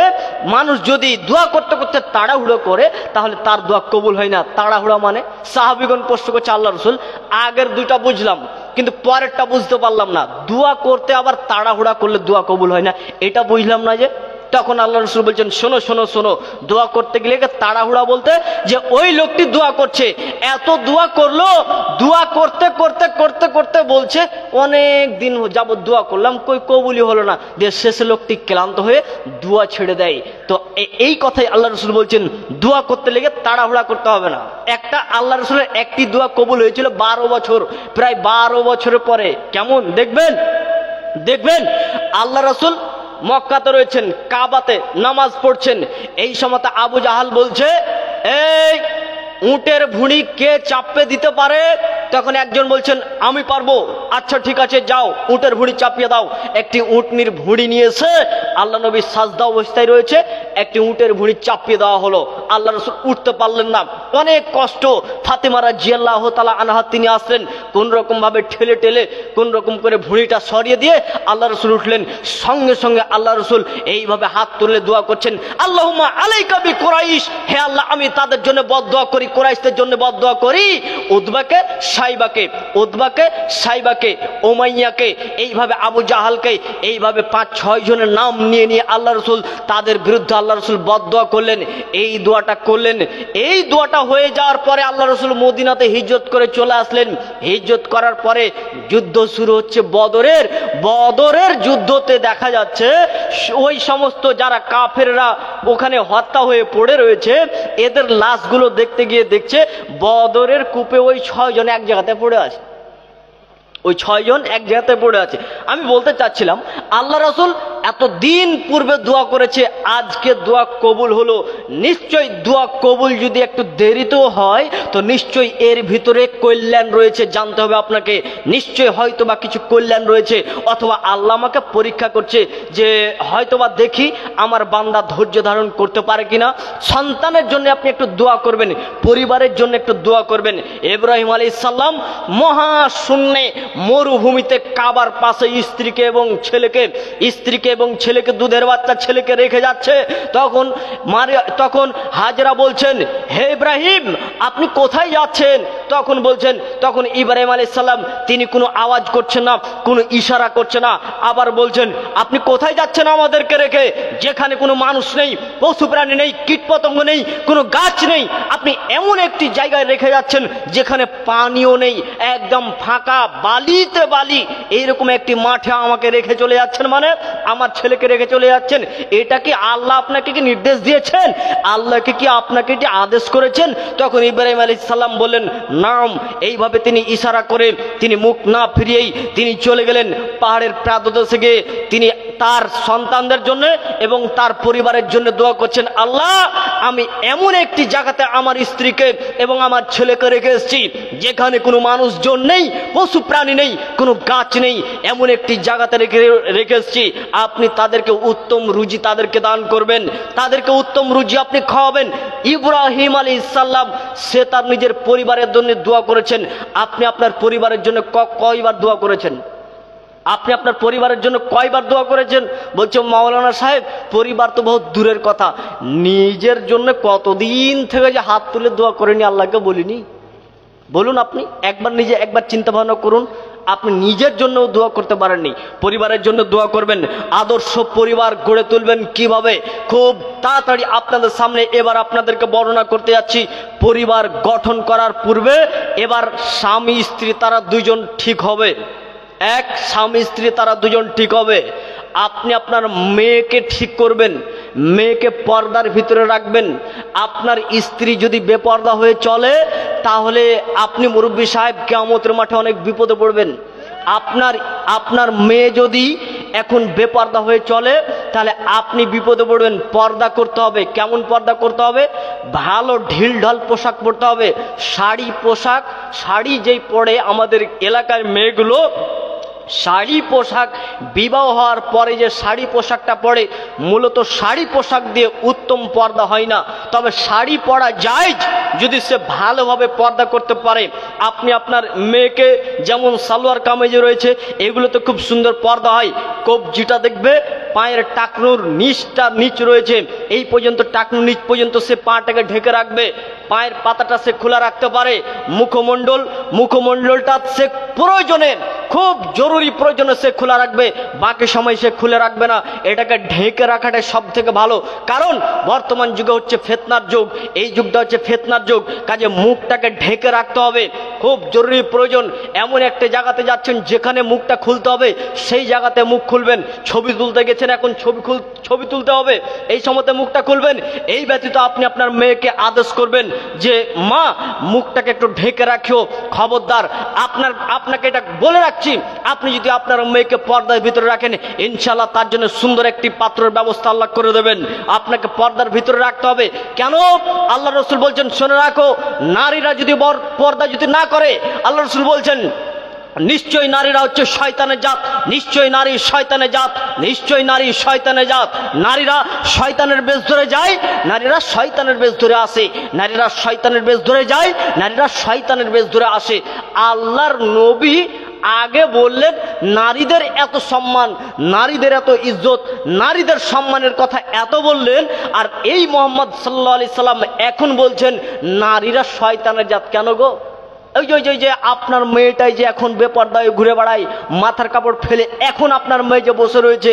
মানুষ যদি দোয়া করতে করতে তাড়াহুড়ো করে তাহলে তার দোয়া কবুল হয় না। তাড়াহুড়া মানে সাহাবীগণ প্রশ্ন করছে আল্লাহ রাসূল আগের দুইটা বুঝলাম কিন্তু পরেরটা বুঝতে পারলাম না, দোয়া করতে আবার তাড়াহুড়া করলে দোয়া কবুল হয় না, এটা বুঝলাম না যে। তখন আল্লাহ রাসূল বলছেন শোনো শোনো শোনো, দোয়া করতে গেলে তাড়াহুড়া বলতে যে ওই লোকটি দোয়া করছে, এত দোয়া করলো, দোয়া করতে করতে করতে করতে বলছে অনেক দিন যাবত দোয়া করলাম কই কবুলই হলো না, যে শেষে লোকটি ক্লান্ত হয়ে দোয়া ছেড়ে দেয়। তো এই কথাই আল্লাহ রাসূল বলছেন দোয়া করতে লেগে তাড়াহুড়া করতে হবে না। একটা আল্লাহ রাসূলের একটি দোয়া কবুল হয়েছিল 12 বছর, প্রায় 12 বছরের পরে। কেমন দেখবেন আল্লাহ রাসূল মক্কাতে রয়েছেন, কাবাতে নামাজ পড়ছেন, এই সময়তে আবু জাহাল বলছে এই উটের ভুঁড়ি কে চাপে দিতে পারে? তখন একজন বলছেন আমি পারবো। আচ্ছা ঠিক আছে যাও উটের ভুঁড়ি চাপিয়ে দাও। একটি উটনির ভুঁড়ি নিয়ে এসে আল্লাহ নবী সাজদা অবস্থায় রয়েছে, একটি উটের ভুঁড়ি চাপিয়ে দেওয়া হলো। আল্লাহ রাসূল উঠতে পারলেন না, অনেক কষ্ট। ফাতেমা রাদিয়াল্লাহু তাআলা আনহা তিনি আসলেন, কোন রকম ভাবে ঠেলে ঠেলে কোন রকম করে ভুঁড়িটা সরিয়ে দিয়ে আল্লাহ রাসূল উঠলেন। সঙ্গে সঙ্গে আল্লাহ রাসূল এইভাবে হাত তুলে দোয়া করছেন আল্লাহুম্মা আলাইকা বিকুরাইশ, হে আল্লাহ আমি তাদের জন্য বদদোয়া করি, কুরাইশদের জন্য বদদোয়া করি, উতবাকে সাইবাকে উমাইয়াকে, এইভাবে আবু জাহালকে, এইভাবে 5-6 জনের নাম নিয়ে নিয়ে আল্লাহ রাসূল তাদের বিরুদ্ধে আল্লাহ রাসূল বদদোয়া করলেন। এই দোয়াটা করলেন। এই দোয়াটা হয়ে যাওয়ার পরে আল্লাহ রাসূল মদিনাতে হিজরত করে চলে আসলেন। হিজরত করার পরে যুদ্ধ শুরু হচ্ছে বদরের যুদ্ধতে দেখা যাচ্ছে ওই সমস্ত যারা কাফেররা ওখানে হত্যা হয়ে পড়ে রয়েছে, এদের লাশগুলো দেখতে গিয়ে দেখছে বদরের কূপে ওই 6 জন এক জায়গাতে পড়ে আছে, ওই 6 জন এক জায়গাতে পড়ে আছে। আমি বলতে চাচ্ছিলাম আল্লাহ রাসূল এতদিন পূর্বে দোয়া করেছে, আজকে দোয়া কবুল হলো। নিশ্চয়ই দোয়া কবুল যদি একটু দেরিতেও হয় তো নিশ্চয়ই এর ভিতরে কল্যাণ রয়েছে, জানতে হবে আপনাকে। নিশ্চয়ই হয়তোবা কিছু কল্যাণ রয়েছে, অথবা আল্লাহ আমাকে পরীক্ষা করছে যে হয়তোবা দেখি আমার বান্দা ধৈর্য ধারণ করতে পারে কিনা। সন্তানের জন্য আপনি একটু দোয়া করবেন, পরিবারের জন্য একটু দোয়া করবেন। ইব্রাহিম আলাইহিস সালাম মহাশূন্যে মরুভূমিতে কাবার পাশে স্ত্রীকে এবং ছেলেকে দুধের বাচ্চা ছেলেকে রেখে যাচ্ছে। তখন হাজরা বলছেন হে ইব্রাহিম আপনি কোথায় যাচ্ছেন? তখন ইব্রাহিম আলাইহিস সালাম তিনি কোনো আওয়াজ করছেন না, কোনো ইশারা করছে না। আবার বলছেন আপনি কোথায় যাচ্ছেন আমাদেরকে রেখে? যেখানে কোনো মানুষ নেই, পশু প্রাণী নেই, কীটপতঙ্গ নেই, কোনো গাছ নেই, আপনি এমন একটি জায়গায় রেখে যাচ্ছেন যেখানে পানিও নেই, একদম ফাঁকা, বালিতে বালি, এইরকম একটি মাঠে আমাকে রেখে চলে যাচ্ছেন, মানে আমার ছেলেকে রেখে চলে যাচ্ছেন। এটা কি আল্লাহ আপনাকে কি নির্দেশ দিয়েছেন? আল্লাহকে কি আপনাকে কি আদেশ আদেশ করেছেন? তখন ইব্রাহিম আলাইহিস সালাম বললেন নাম। এইভাবে তিনি ইশারা করে তিনি মুখ না ফিরিয়েই তিনি চলে গেলেন পাহাড়ের প্রান্তদেশে গিয়ে তিনি তার সন্তানদের জন্য এবং তার পরিবারের জন্য দোয়া করছেন, আল্লাহ আমি এমন একটি জায়গাতে আমার স্ত্রীকে এবং আমার ছেলেকে রেখে এসেছি যেখানে কোনো মানুষজন নেই, পশু প্রাণী নেই, কোনো গাছ নেই, এমন একটি জায়গাতে রেখে এসেছি। আপনি তাদেরকে উত্তম রুজি তাদেরকে দান করবেন, তাদেরকে উত্তম রুজি আপনি খাওয়াবেন। ইব্রাহিম আলাইহিস সালাম সে তার নিজের পরিবারের জন্য দোয়া করেছেন। আপনি আপনার পরিবারের জন্য কয়বার দোয়া করেছেন? আপনি আপনার পরিবারের জন্য কয়বার দোয়া করেছেন? বলছে মাওলানা সাহেব পরিবার তো বহুত দূরের কথা, নিজের জন্য কতদিন থেকে যে হাত তুলে দোয়া করেনি, আল্লাহকে বলিনি। বলুন আপনি একবার নিজে একবার চিন্তা ভাবনা করুন, আপনি নিজের জন্য দোয়া করতে পারেননি, পরিবারের জন্য দোয়া করবেন। আদর্শ পরিবার গড়ে তুলবেন কিভাবে, খুব তাড়াতাড়ি আপনাদের সামনে এবার আপনাদেরকে বর্ণনা করতে যাচ্ছি। পরিবার গঠন করার পূর্বে এবার স্বামী স্ত্রী তারা দুজন ঠিক হবে। এক স্বামী স্ত্রী তারা দুজন ঠিক হবে। আপনি আপনার মেয়েকে ঠিক করবেন, মেয়েকে পর্দার ভিতরে রাখবেন। আপনার স্ত্রী যদি বেপর্দা হয়ে চলে তাহলে আপনি মুরব্বী সাহেব কিয়ামতের মাঠে অনেক বিপদে পড়বেন। আপনার মেয়ে যদি এখন বেপর্দা হয়ে চলে তাহলে আপনি বিপদে পড়বেন। পর্দা করতে হবে। কেমন পর্দা করতে হবে? ভালো ঢিলঢাল পোশাক পরতে হবে, শাড়ি পোশাক। শাড়ি যেই পরে আমাদের এলাকার মেয়েগুলো শাড়ি পোশাক, বিবাহ হওয়ার পরে যে শাড়ি পোশাকটা পরে মূলত শাড়ি পোশাক দিয়ে উত্তম পর্দা হয় না, তবে শাড়ি পরা যায় যদি সে ভালোভাবে পর্দা করতে পারে। আপনি আপনার মেয়েকে যেমন সালোয়ার কামিজে রয়েছে এগুলোতে খুব সুন্দর পর্দা হয়, কবজিটা দেখবে পায়ের টাকনুর নিচটা নিচ রয়েছে, এই পর্যন্ত টাকনুর নিচ পর্যন্ত সে পাটাকে ঢেকে রাখবে, পায়ের পাতাটা সে খোলা রাখতে পারে। মুখমণ্ডলটা সে প্রয়োজনে খুব জরুরি প্রয়োজনে সে খোলা রাখবে, বাকি সময় সে খুলে রাখবে না। এটাকে ঢেকে রাখাটাই সব থেকে ভালো, কারণ বর্তমান যুগে হচ্ছে ফিতনার যুগ, এই যুগটা হচ্ছে ফিতনার যুগ। কাজে মুখটাকে ঢেকে রাখতে হবে, খুব জরুরি প্রয়োজন। এমন একটা জায়গাতে যাচ্ছেন যেখানে মুখটা খুলতে হবে সেই জায়গাতে মুখ খুলবেন। ছবি তুলতে গেছেন, এখন ছবি তুলতে হবে, এই সময়তে মুখটা খুলবেন। এই ব্যতীত আপনি আপনার মেয়েকে আদেশ করবেন যে মা মুখটাকে একটু ঢেকে রাখিও, খবরদার। আপনাকে এটা বলে রাখছি, আপনি যদি আপনার মেয়েকে পর্দার ভিতরে রাখেন ইনশাআল্লাহ তার জন্য সুন্দর একটি পাত্রের ব্যবস্থা আল্লাহ করে দেবেন। আপনাকে পর্দার ভিতরে রাখতে হবে। কেন? আল্লাহ রসুল বলছেন শুনে রাখো, নারীরা যদি পর্দা যদি না করে, আল্লাহ রসুল বলছেন নিশ্চয়ই নারীরা হচ্ছে শয়তানের জাত, নিশ্চয়ই নারী শয়তানের জাত, নিশ্চয়ই নারী শয়তানের জাত। নারীরা শয়তানের বেশ ধরে যায়, নারীরা শয়তানের বেশ ধরে আসে, নারীরা শয়তানের বেশ ধরে যায়, নারীরা শয়তানের বেশ ধরে আসে। আল্লাহর নবী আগে বললেন নারীদের এত সম্মান, নারীদের এত ইজ্জত, নারীদের সম্মানের কথা এত বললেন, আর এই মুহাম্মদ সাল্লাল্লাহু আলাইহি সাল্লাম এখন বলছেন নারীরা শয়তানের জাত। কেন গো? ওই যে আপনার মেয়েটাই যে এখন বেপর্দায় ঘুরে বেড়ায়, মাথার কাপড় ফেলে এখন আপনার মেয়ে যে বসে রয়েছে,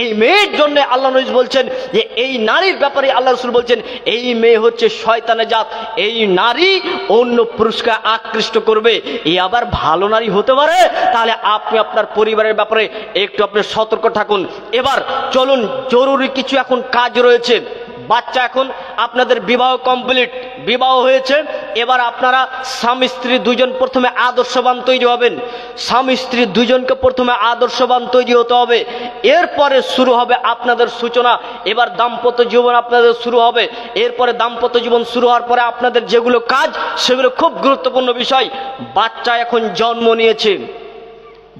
এই মেয়ের জন্য আল্লাহ নবী বলছেন যে এই নারীর ব্যাপারে আল্লাহ রাসূল বলছেন এই মেয়ে হচ্ছে শয়তানের জাত, এই নারী অন্য পুরুষকে আকৃষ্ট করবে, এই আবার ভালো নারী হতে পারে। তাহলে আপনি আপনার পরিবারের ব্যাপারে একটু আপনি সতর্ক থাকুন। এবার চলুন, জরুরি কিছু এখন কাজ রয়েছে। বাচ্চা এখন আপনাদের বিবাহ কমপ্লিট, বিবাহ হয়েছে, এবার আপনারা স্বামী স্ত্রী দুজন প্রথমে আদর্শবান তৈরি হবেন। স্বামী স্ত্রী দুজনকে প্রথমে আদর্শবান তৈরি হতে হবে, এরপরে শুরু হবে আপনাদের সূচনা। এবার দাম্পত্য জীবন আপনাদের শুরু হবে। এরপরে দাম্পত্য জীবন শুরু হওয়ার পরে আপনাদের যেগুলো কাজ সেগুলো খুব গুরুত্বপূর্ণ বিষয়। বাচ্চা এখন জন্ম নিয়েছে,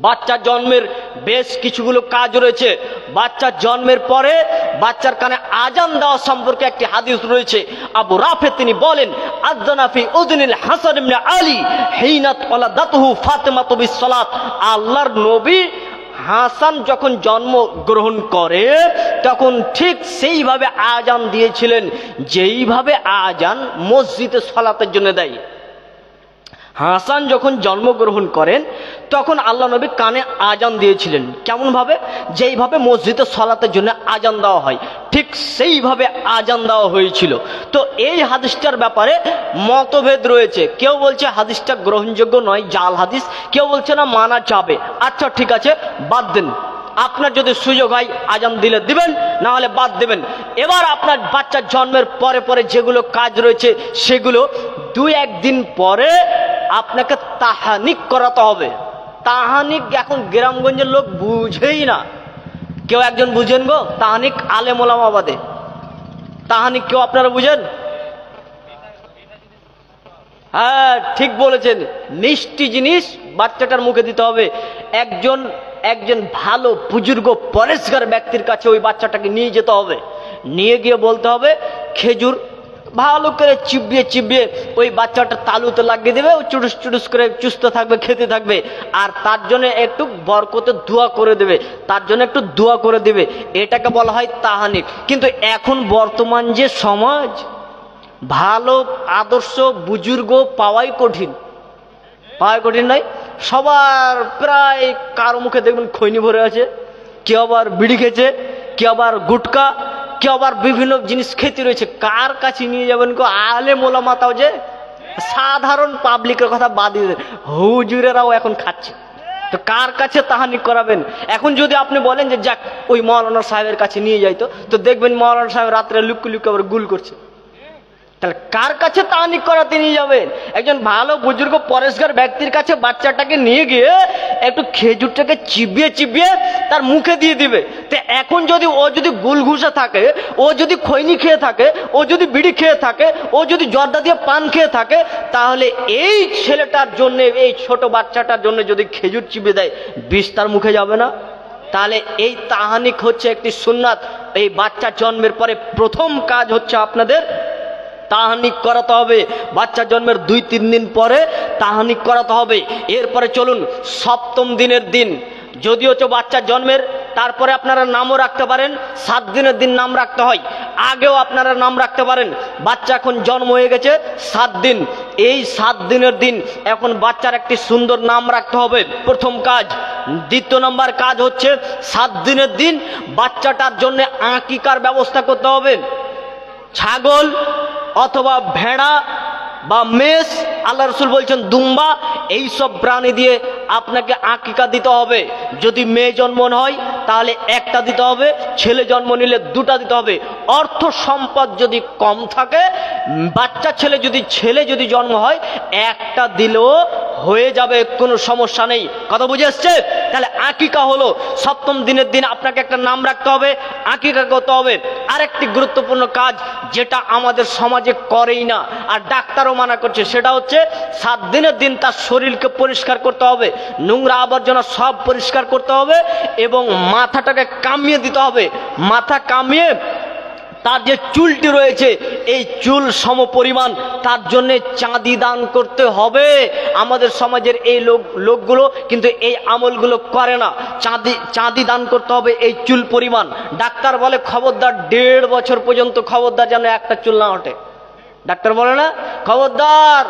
বাচ্চা জন্মের বেশ কিছুগুলো কাজ রয়েছে। বাচ্চা জন্মের পরে বাচ্চার কানে আজান দেওয়া সম্পর্কে একটি হাদিস রয়েছে। আবু রাফে তিনি বলেন আযানা ফি উযনিল হাসান ইবনে আলী হিনাত ওয়ালাদাতুহু ফাতিমাতু বিসসালাত। আল্লাহর নবী হাসান যখন জন্ম গ্রহণ করে তখন ঠিক সেইভাবে আজান দিয়েছিলেন যেইভাবে আজান মসজিদে সালাতের জন্য দেয়। হাসান যখন জন্মগ্রহণ করেন তখন আল্লাহ নবী কানে আজান দিয়েছিলেন। কেমন ভাবে? যেইভাবে মসজিদে সালাতের জন্য আজান দেওয়া হয় ঠিক সেইভাবে আজান দেওয়া হয়েছিল। তো এই হাদিসটার ব্যাপারে মতভেদ রয়েছে। কেউ বলছে হাদিসটা গ্রহণযোগ্য নয়, জাল হাদিস, কেউ বলছে না মানা যাবে। আচ্ছা ঠিক আছে, বাদ দেন। আপনার যদি সুযোগ হয় আজান দিলে দিবেন, না হলে বাদ দেবেন। এবার আপনার বাচ্চার জন্মের পরে পরে যেগুলো কাজ রয়েছে সেগুলো 2-1 দিন পরে আপনাকে তাহানিক করাতে হবে। তাহানিক এখন গ্রামগঞ্জের লোক বুঝেই না। কেউ একজন বুঝেন গো তাহানিক? আলেম ওলামা বাদে তাহানিক কেউ আপনারা বুঝেন? হ্যাঁ ঠিক বলেছেন, মিষ্টি জিনিস বাচ্চাটার মুখে দিতে হবে। একজন ভালো বুজুর্গ পরেশগার ব্যক্তির কাছে ওই বাচ্চাটাকে নিয়ে যেতে হবে। নিয়ে গিয়ে বলতে হবে খেজুর ভালো করে চিবিয়ে চিবিয়ে ওই বাচ্চাটা তালুতে লাগিয়ে দেবে, ও চুটুস চুটুস করে চুষতে থাকবে, খেতে থাকবে। আর তার জন্য একটু বরকতে দোয়া করে দেবে, তার জন্য একটু দোয়া করে দেবে। এটাকে বলা হয় তাহানিক। কিন্তু এখন বর্তমান যে সমাজ, ভালো আদর্শ বুজুর্গ পাওয়াই কঠিন। নয়? সবার প্রায় কারো মুখে দেখবেন খৈনি ভরে আছে, কেউ আবার বিড়ি খেয়েছে, কেউ আবার গুটকা, কেউ আবার বিভিন্ন জিনিস খেতে রয়েছে। কার কাছে নিয়ে যাবেন গো? আলেম ওলামা তাও যে, সাধারণ পাবলিকের কথা বাদ দিয়ে দেন, হুজুরেরাও এখন খাচ্ছে। তো কার কাছে তাহানিক করাবেন? এখন যদি আপনি বলেন যে যাক ওই মৌলানা সাহেবের কাছে নিয়ে যাইতো, তো দেখবেন মৌলানা সাহেব রাত্রে লুকু লুকু আবার গুল করছে। তাহলে কার কাছে তাহানিক করাতে নিয়ে যাবেন? একজন ভালো বুজুর্গ পরেশগার ব্যক্তির কাছে বাচ্চাটাকে নিয়ে গিয়ে একটু খেজুরটাকে চিবিয়ে চিবিয়ে তার মুখে দিয়ে দিবে। তো এখন যদি ও যদি গুলঘুষে থাকে, ও যদি খৈনি খেয়ে থাকে, ও যদি বিড়ি খেয়ে থাকে, ও যদি জর্দা দিয়ে পান খেয়ে থাকে, তাহলে এই ছেলেটার জন্য, এই ছোট বাচ্চাটার জন্য যদি খেজুর চিবিয়ে দেয়, বিষ তার মুখে যাবে না? তাহলে এই তাহানিক হচ্ছে একটি সুন্নাত। এই বাচ্চা জন্মের পরে প্রথম কাজ হচ্ছে আপনাদের তাহানিক করাতে হবে। বাচ্চা জন্মের 2-3 দিন পরে তাহানিক করাতে হবে। এরপরে চলুন 7ম দিনের দিন, যদি হচ্ছে বাচ্চা জন্মের, তারপরে আপনারা নামও রাখতে পারেন। 7 দিনের দিন নাম রাখতে হয়, আগেও আপনারা নাম রাখতে পারেন। বাচ্চা এখন জন্ম হয়ে গেছে 7 দিন, এই 7 দিনের দিন এখন বাচ্চার একটি সুন্দর নাম রাখতে হবে, প্রথম কাজ। 2 নম্বর কাজ হচ্ছে 7 দিনের দিন বাচ্চাটার জন্য আকিকার ব্যবস্থা করতে হবে। ছাগল অথবা ভেড়া বা মেষ, আল্লাহ রসুল বলছেন দুম্বা, এইসব প্রাণী দিয়ে আপনাকে আকিকা দিতে হবে। যদি মেয়ে জন্ম হয় তাহলে 1টা দিতে হবে, ছেলে জন্ম নিলে 2টা দিতে হবে। অর্থ সম্পদ যদি কম থাকে, বাচ্চা ছেলে যদি জন্ম হয় 1টা দিলেও হয়ে যাবে, কোনো সমস্যা নেই। কথা বুঝে আসছে? তাহলে আকিকা হলো 7ম দিনের দিন আপনাকে একটা নাম রাখতে হবে, আকিকা করতে হবে। আরেকটি গুরুত্বপূর্ণ কাজ যেটা আমাদের সমাজে করেই না, আর ডাক্তারও মানা করছে, সেটা হচ্ছে 7 দিনের দিন তার শরীরকে পরিষ্কার করতে হবে, নোংরা আবর্জনা সব পরিষ্কার করতে হবে এবং মাথাটাকে কামিয়ে দিতে হবে। মাথা কামিয়ে তার যে চুলটি রয়েছে এই চুল সমপরিমাণ তার জন্য চাঁদি দান করতে হবে। আমাদের সমাজের এই লোকগুলো কিন্তু এই আমলগুলো করে না। চাঁদি দান করতে হবে এই চুল পরিমাণ। ডাক্তার বলে খবরদার 1.5 বছর পর্যন্ত খবরদার যেন একটা চুল না ওঠে। ডাক্তার বলে না খবরদার,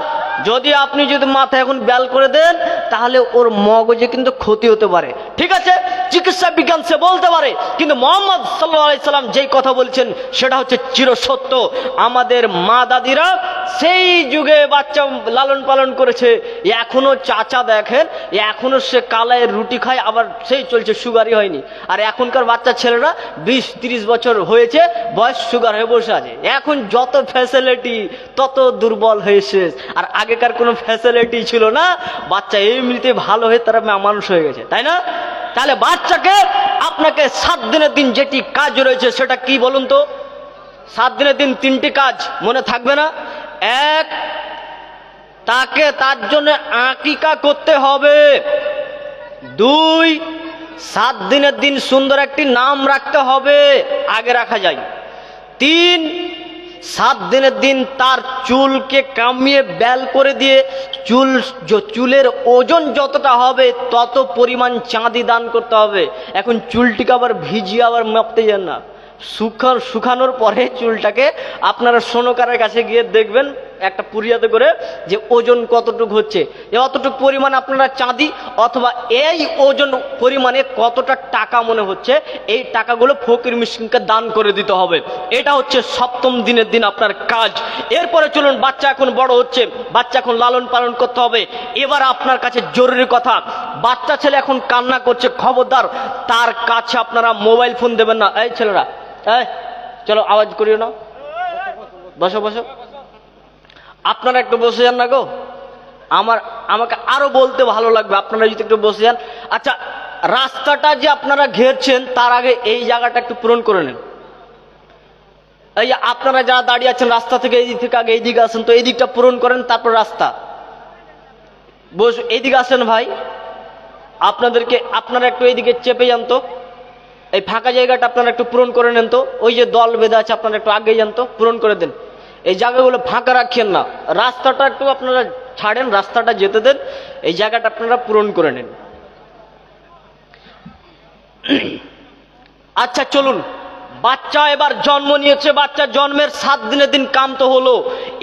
যদি আপনি মাথা এখন ব্যাল করে দেন তাহলে ওর মগজে কিন্তু ক্ষতি হতে পারে। ঠিক আছে, চিকিৎসা বিজ্ঞান সে বলতে পারে, কিন্তু মুহাম্মদ সাল্লাল্লাহু আলাইহি সাল্লাম যেই কথা বলছেন সেটা হচ্ছে চিরসত্য। আমাদের মা দাদিরা সেই যুগে বাচ্চা লালন পালন করেছে, এখনো চাচা দেখেন এখনো সে কালাইয়ের রুটি খায়, আবার সেই চলছে, সুগারই হয়নি। আর এখনকার বাচ্চা ছেলেরা 20-30 বছর হয়েছে বয়স, সুগার হয়ে বসে আছে। এখন যত ফ্যাসিলিটি তত দুর্বল হয়েছে, আর আগেকার কোনো ফ্যাসিলিটি ছিল না, বাচ্চা এমনিতে ভালো হয়ে তারা মানুষ হয়ে গেছে, তাই না? তাহলে বাচ্চাকে আপনাকে 7 দিনের দিন যেটি কাজ রয়েছে সেটা কি বলুন তো? 7 দিনের দিন 3টি কাজ মনে থাকবে না? 1, তার জন্য আকিকা করতে হবে। 2, 7 দিনের দিন সুন্দর একটি নাম রাখতে হবে, আগে রাখা যায়। 3, 7 দিনের দিন তার চুলকে কামিয়ে ব্যাল করে দিয়ে চুলের ওজন যতটা হবে তত পরিমাণ চাঁদি দান করতে হবে। এখন চুলটিকে আবার ভিজিয়ে আবার মাপতে যান না, শুকানোর পরে চুলটাকে আপনারা সোনকারের কাছে গিয়ে দেখবেন একটা পুরিয়াতে করে যে ওজন কতটুকু হচ্ছে, অতটুকু পরিমাণ আপনারা চাঁদি অথবা এই ওজন পরিমাণে কতটা টাকা মনে হচ্ছে, এই টাকাগুলো ফকির মিসকিনকে দান করে দিতে হবে। এটা হচ্ছে সপ্তম দিনের দিন আপনার কাজ। এরপরে চলুন, বাচ্চা এখন বড় হচ্ছে, বাচ্চা এখন লালন পালন করতে হবে। এবার আপনার কাছে জরুরি কথা, বাচ্চা ছেলে এখন কান্না করছে, খবরদার তার কাছে আপনারা মোবাইল ফোন দেবেন না। এই ছেলেরা, এই চলো আওয়াজ করিও না, বসো বসো, আপনারা একটু বসে যান না গো, আমাকে আরো বলতে ভালো লাগবে, আপনারা যদি একটু বসে যান। আচ্ছা, রাস্তাটা যে আপনারা ঘেরছেন তার আগে এই জায়গাটা একটু পূরণ করে নেন। এই আপনারা যারা দাঁড়িয়ে আছেন রাস্তা থেকে এই দিক থেকে আগে এই দিকে আসেন তো, এই দিকটা পূরণ করেন, তারপর রাস্তা বস, এইদিকে আসেন ভাই, আপনারা একটু এইদিকে চেপে যান তো, এই ফাঁকা জায়গাটা আপনারা একটু পূরণ করে নেন তো, ওই যে দল বেঁধে আছে আপনারা একটু আগে যান তো, পূরণ করে দেন, এই জায়গাগুলো ফাঁকা রাখেন না, রাস্তাটা একটু আপনারা ছাড়েন, রাস্তাটা যেতে দেন, এই জায়গাটা আপনারা পূরণ করে নেন। আচ্ছা চলুন, বাচ্চা এবার জন্ম নিয়েছে, বাচ্চা জন্মের 7 দিনের দিন কাম তো হলো,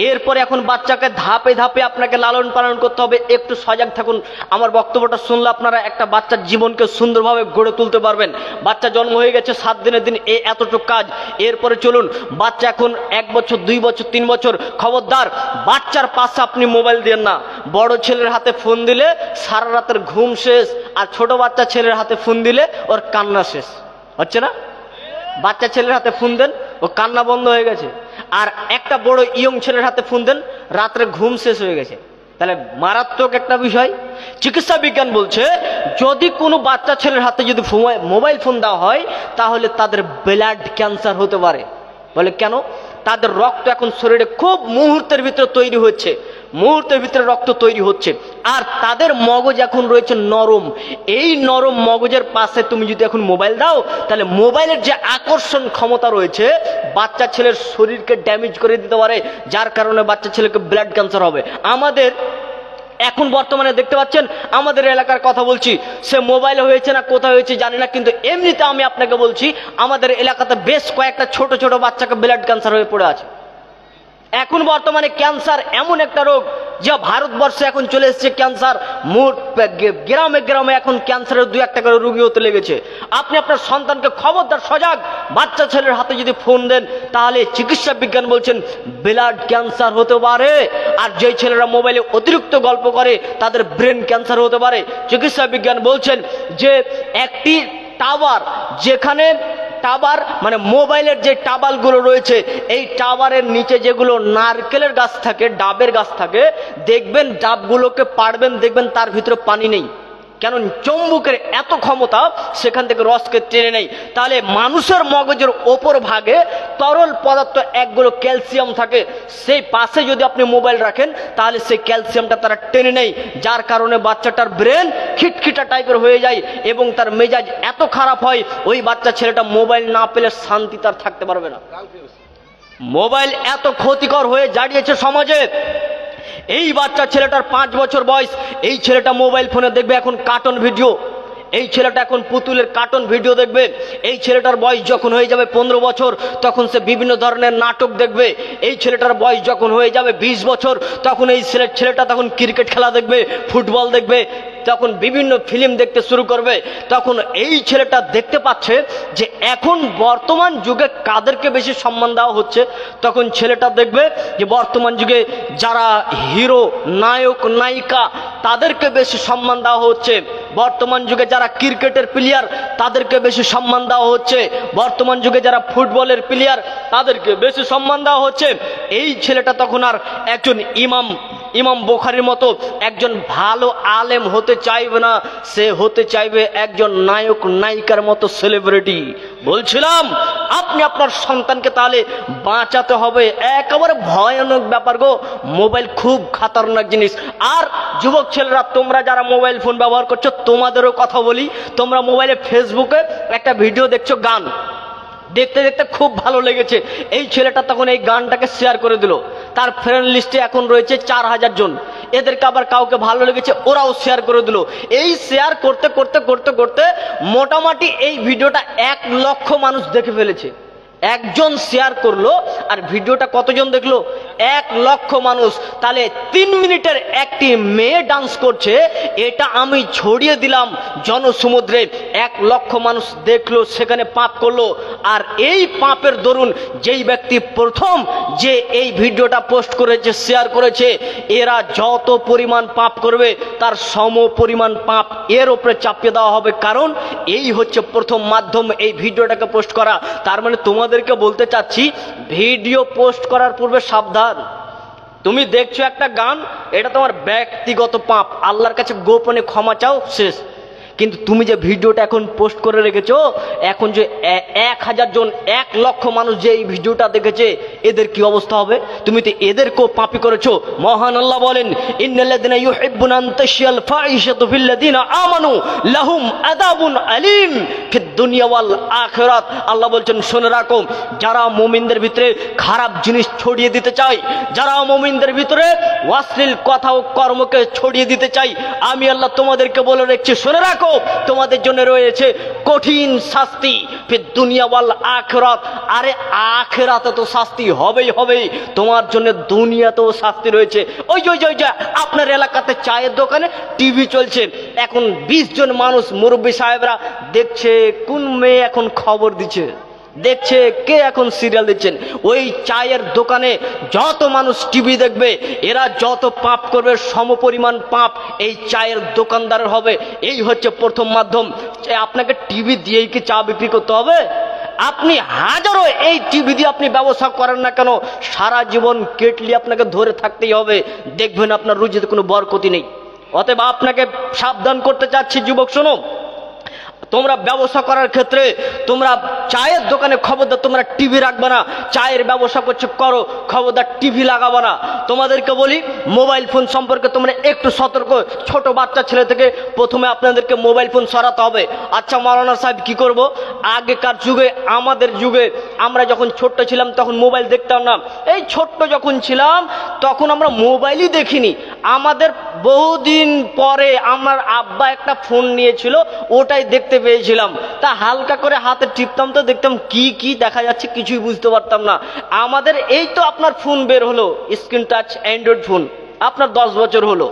এরপরে এখন বাচ্চাকে ধাপে ধাপে আপনাকে লালন পালন করতে হবে। একটু সজাগ থাকুন, আমার বক্তব্যটা শুনলে আপনারা একটা বাচ্চার জীবনকে সুন্দরভাবে গড়ে তুলতে পারবেন। বাচ্চা জন্ম হয়ে গেছে, 7 দিনের দিন এতটুকু কাজ। এরপরে চলুন, বাচ্চা এখন 1 বছর 2 বছর 3 বছর, খবরদার বাচ্চার পাশে আপনি মোবাইল দেন না। বড় ছেলের হাতে ফোন দিলে সারা রাতের ঘুম শেষ, আর ছোট বাচ্চা ছেলের হাতে ফোন দিলে ওর কান্না শেষ হচ্ছে না। বাচ্চা ছেলের হাতে ফোন দেন, ও কান্না বন্ধ হয়ে গেছে, আর একটা বড় ইয়ং ছেলের হাতে ফোন দেন, রাত্রে ঘুম শেষ হয়ে গেছে। তাহলে মারাত্মক একটা বিষয়। চিকিৎসা বিজ্ঞান বলছে যদি কোনো বাচ্চা ছেলের হাতে যদি মোবাইল ফোন দেওয়া হয় তাহলে তাদের ব্লাড ক্যান্সার হতে পারে। বলে কেন? তাদের রক্ত এখন শরীরে খুব মুহূর্তের ভিতরে তৈরি হচ্ছে, মুহূর্তের ভিতরে রক্ত তৈরি হচ্ছে, আর তাদের মগজ এখন রয়েছে নরম। এই নরম মগজের পাশে তুমি যদি এখন মোবাইল দাও তাহলে মোবাইলের যে আকর্ষণ ক্ষমতা রয়েছে বাচ্চা ছেলের শরীরকে ড্যামেজ করে দিতে পারে, যার কারণে বাচ্চা ছেলেকে ব্লাড ক্যান্সার হবে। আমাদের এখন বর্তমানে দেখতে পাচ্ছেন, আমাদের এলাকার কথা বলছি, সে মোবাইলে হয়েছে না কোথায় হয়েছে জানি না, কিন্তু এমনিতে আমি আপনাকে বলছি আমাদের এলাকাতে বেশ কয়েকটা ছোট ছোট বাচ্চাকে ব্লাড ক্যান্সার হয়ে পড়ে আছে। এখন বর্তমানে ক্যান্সার এমন একটা রোগ যা ভারতবর্ষে এখন চলে এসেছে। ক্যান্সার গ্রামে গ্রামে এখন ক্যান্সারের 2-1টা করে রোগী হতে লেগেছে। আপনি আপনার সন্তানকে খবরদার সজাগ, বাচ্চা ছেলের হাতে যদি ফোন দেন তাহলে চিকিৎসা বিজ্ঞান বলছেন ব্লাড ক্যান্সার হতে পারে। আর যেই ছেলেরা মোবাইলে অতিরিক্ত গল্প করে তাদের ব্রেন ক্যান্সার হতে পারে। চিকিৎসা বিজ্ঞান বলছেন যে একটি টাওয়ার, যেখানে টাওয়ার মানে মোবাইলের যে টাওয়ারগুলো রয়েছে, এই টাওয়ারের নিচে যেগুলো নারকেলের গাছ থাকে, ডাবের গাছ থাকে, দেখবেন ডাবগুলোকে পাড়বেন, দেখবেন তার ভিতরে পানি নেই, কেন? চুম্বকের এত ক্ষমতা সেখান থেকে রসকে টেনে নেই। তাহলে মানুষের মগজের ওপর ভাগে তরল পদার্থ একগুলো ক্যালসিয়াম থাকে, সেই পাশে যদি আপনি মোবাইল রাখেন তাহলে সেই ক্যালসিয়ামটা তারা টেনে নেই, যার কারণে বাচ্চাটার ব্রেন খিটখিটা টাইপের হয়ে যায় এবং তার মেজাজ এত খারাপ হয়, ওই বাচ্চা ছেলেটা মোবাইল না পেলে শান্তি তার থাকতে পারবে না। মোবাইল এত ক্ষতিকর হয়ে দাঁড়িয়েছে সমাজে। এই বাচ্চা ছেলেটার 5 বছর বয়স, এই ছেলেটা মোবাইল ফোনে দেখবে এখন কার্টুন ভিডিও, এই ছেলেটা এখন পুতুলের কার্টুন ভিডিও দেখবে। এই ছেলেটার বয়স যখন হয়ে যাবে 15 বছর তখন সে বিভিন্ন ধরনের নাটক দেখবে। এই ছেলেটার বয়স যখন হয়ে যাবে 20 বছর তখন এই ছেলেটা তখন ক্রিকেট খেলা দেখবে, ফুটবল দেখবে, তখন বিভিন্ন ফিল্ম দেখতে শুরু করবে। তখন এই ছেলেটা দেখতে পাচ্ছে যে এখন বর্তমান যুগে কাদেরকে বেশি সম্মান দেওয়া হচ্ছে। তখন ছেলেটা দেখবে যে বর্তমান যুগে যারা হিরো, নায়ক, নায়িকা তাদেরকে বেশি সম্মান দেওয়া হচ্ছে। বর্তমান যুগে যারা ক্রিকেটের প্লেয়ার তাদেরকে বেশি সম্মান দেওয়া হচ্ছে। বর্তমান যুগে যারা ফুটবলের প্লেয়ার তাদেরকে বেশি সম্মান দেওয়া হচ্ছে। এই ছেলেটা তখন আর একজন ইমাম বুখারীর মতো একজন ভালো আলেম হতে চাইবে না, সে হতে চাইবে একজন নায়ক নায়িকার মতো সেলিব্রিটি। বলছিলাম আপনি আপনার সন্তানকে তাহলে বাঁচাতে হবে। একেবারে ভয়ানক ব্যাপার গো, মোবাইল খুব খাতারনাক জিনিস। আর যুবক ছেলেরা, তোমরা যারা মোবাইল ফোন ব্যবহার করছো তোমাদেরও কথা বলি, তোমরা মোবাইলে ফেসবুকে একটা ভিডিও দেখছো, গান দেখতে দেখতে খুব ভালো লেগেছে, এই ছেলেটা তখন এই গানটাকে শেয়ার করে দিল, তার ফ্রেন্ড লিস্টে এখন রয়েছে 4000 জন। এদেরকে আবার কাউকে ভালো লেগেছে ওরাও শেয়ার করে দিল। এই শেয়ার করতে করতে করতে করতে মোটামুটি এই ভিডিওটা 1 লক্ষ মানুষ দেখে ফেলেছে। একজন শেয়ার করলো আর ভিডিওটা কতজন দেখলো? 1 লক্ষ মানুষ। তাহলে 3 মিনিটের একটি মেয়ে ডান্স করছে, এটা আমি ছড়িয়ে দিলাম জনসমুদ্রে, 1 লক্ষ মানুষ দেখলো, সেখানে পাপ করলো। আর এই পাপের দরুন যেই ব্যক্তি প্রথম যে এই ভিডিওটা পোস্ট করেছে, শেয়ার করেছে, এরা যত পরিমাণ পাপ করবে তার সম পরিমাণ পাপ এর উপরে চাপিয়ে দেওয়া হবে। কারণ এই হচ্ছে প্রথম মাধ্যম এই ভিডিওটাকে পোস্ট করা। তার মানে তোমাদেরকে বলতে চাচ্ছি, ভিডিও পোস্ট করার পূর্বে সাবধান। তুমি দেখছো একটা গান, এটা তোমার ব্যক্তিগত পাপ, আল্লাহর কাছে গোপনে ক্ষমা চাও, শেষ। কিন্তু তুমি যে ভিডিওটা এখন পোস্ট করে রেখেছো, এখন যে 1000 জন 1 লক্ষ মানুষ যে এই ভিডিওটা দেখেছে, এদের কি অবস্থা হবে? তুমি তো এদেরকেও পাপী করেছো। মহান আল্লাহ বলেন, ইন্নাল্লাযিনা ইউহিব্বুনা আন তাশিয়াল ফাহিশাতু ফিল্লাযিনা আমানু লাহুম আযাবুন আলীম ফিদ দুনিয়া ওয়াল আখিরাত। আল্লাহ বলছেন, শুনে রাখো, যারা মুমিনদের ভিতরে খারাপ জিনিস ছড়িয়ে দিতে চায়, যারা মুমিনদের ভিতরে অশ্লীল কথা ও কর্মকে ছড়িয়ে দিতে চায়, আমি আল্লাহ তোমাদেরকে বলে রেখেছি, শুনে রাখো, তোমাদের জন্য রয়েছে কঠিন শাস্তি ফিদ দুনিয়া ওয়াল আখিরাত। আরে আখিরাতে তো শাস্তি হবেই হবে, তোমার জন্য দুনিয়াতেও শাস্তি রয়েছে। ওই যে আপনার এলাকাতে চায়ের দোকানে টিভি চলছে, এখন 20 জন মানুষ মুরব্বী সাহেবরা দেখছে কোন মেয়ে এখন খবর দিচ্ছে, দেখছে কে এখন সিরিয়াল দিচ্ছেন। ওই চায়ের দোকানে যত মানুষ টিভি দেখবে, এরা যত পাপ করবে সমপরিমাণ পাপ এই চায়ের দোকানদারের হবে। এই হচ্ছে প্রথম মাধ্যম। আপনাকে টিভি দিয়েই কি চা বিক্রি করতে হবে? আপনি হাজারো এই টিভি দিয়ে আপনি ব্যবসা করেন না কেন, সারা জীবন কেটলি আপনাকে ধরে থাকতেই হবে, দেখবেন আপনার রুজিতে কোনো বরকতি নেই। অতএব আপনাকে সাবধান করতে চাচ্ছি, যুবক শোনো, তোমরা ব্যবসা করার ক্ষেত্রে তোমরা চায়ের দোকানে খবরদার তোমরা টিভি রাখবে না। চায়ের ব্যবসা করছো করো, খবরদার টিভি লাগাবো না। তোমাদেরকে বলি, মোবাইল ফোন সম্পর্কে তোমরা একটু সতর্ক। ছোট বাচ্চা ছেলে থেকে প্রথমে আপনাদেরকে মোবাইল ফোন সরাতে হবে। আচ্ছা মাওলানা সাহেব কি করব? আগেকার যুগে, আমাদের যুগে, আমরা যখন ছোট্ট ছিলাম তখন মোবাইল দেখতাম না। এই ছোট্ট যখন ছিলাম তখন আমরা মোবাইলই দেখিনি। আমাদের বহুদিন পরে আমার আব্বা একটা ফোন নিয়েছিল, ওটাই দেখতে পেয়েছিলাম। তা হালকা করে হাতে টিপতাম তো দেখতাম কি কি দেখা যাচ্ছে কিছুই বুঝতে পারতাম না। আমাদের এই তো আপনার ফোন বের হলো, স্ক্রিন টাচ অ্যান্ড্রয়েড ফোন, আপনার 10 বছর হলো,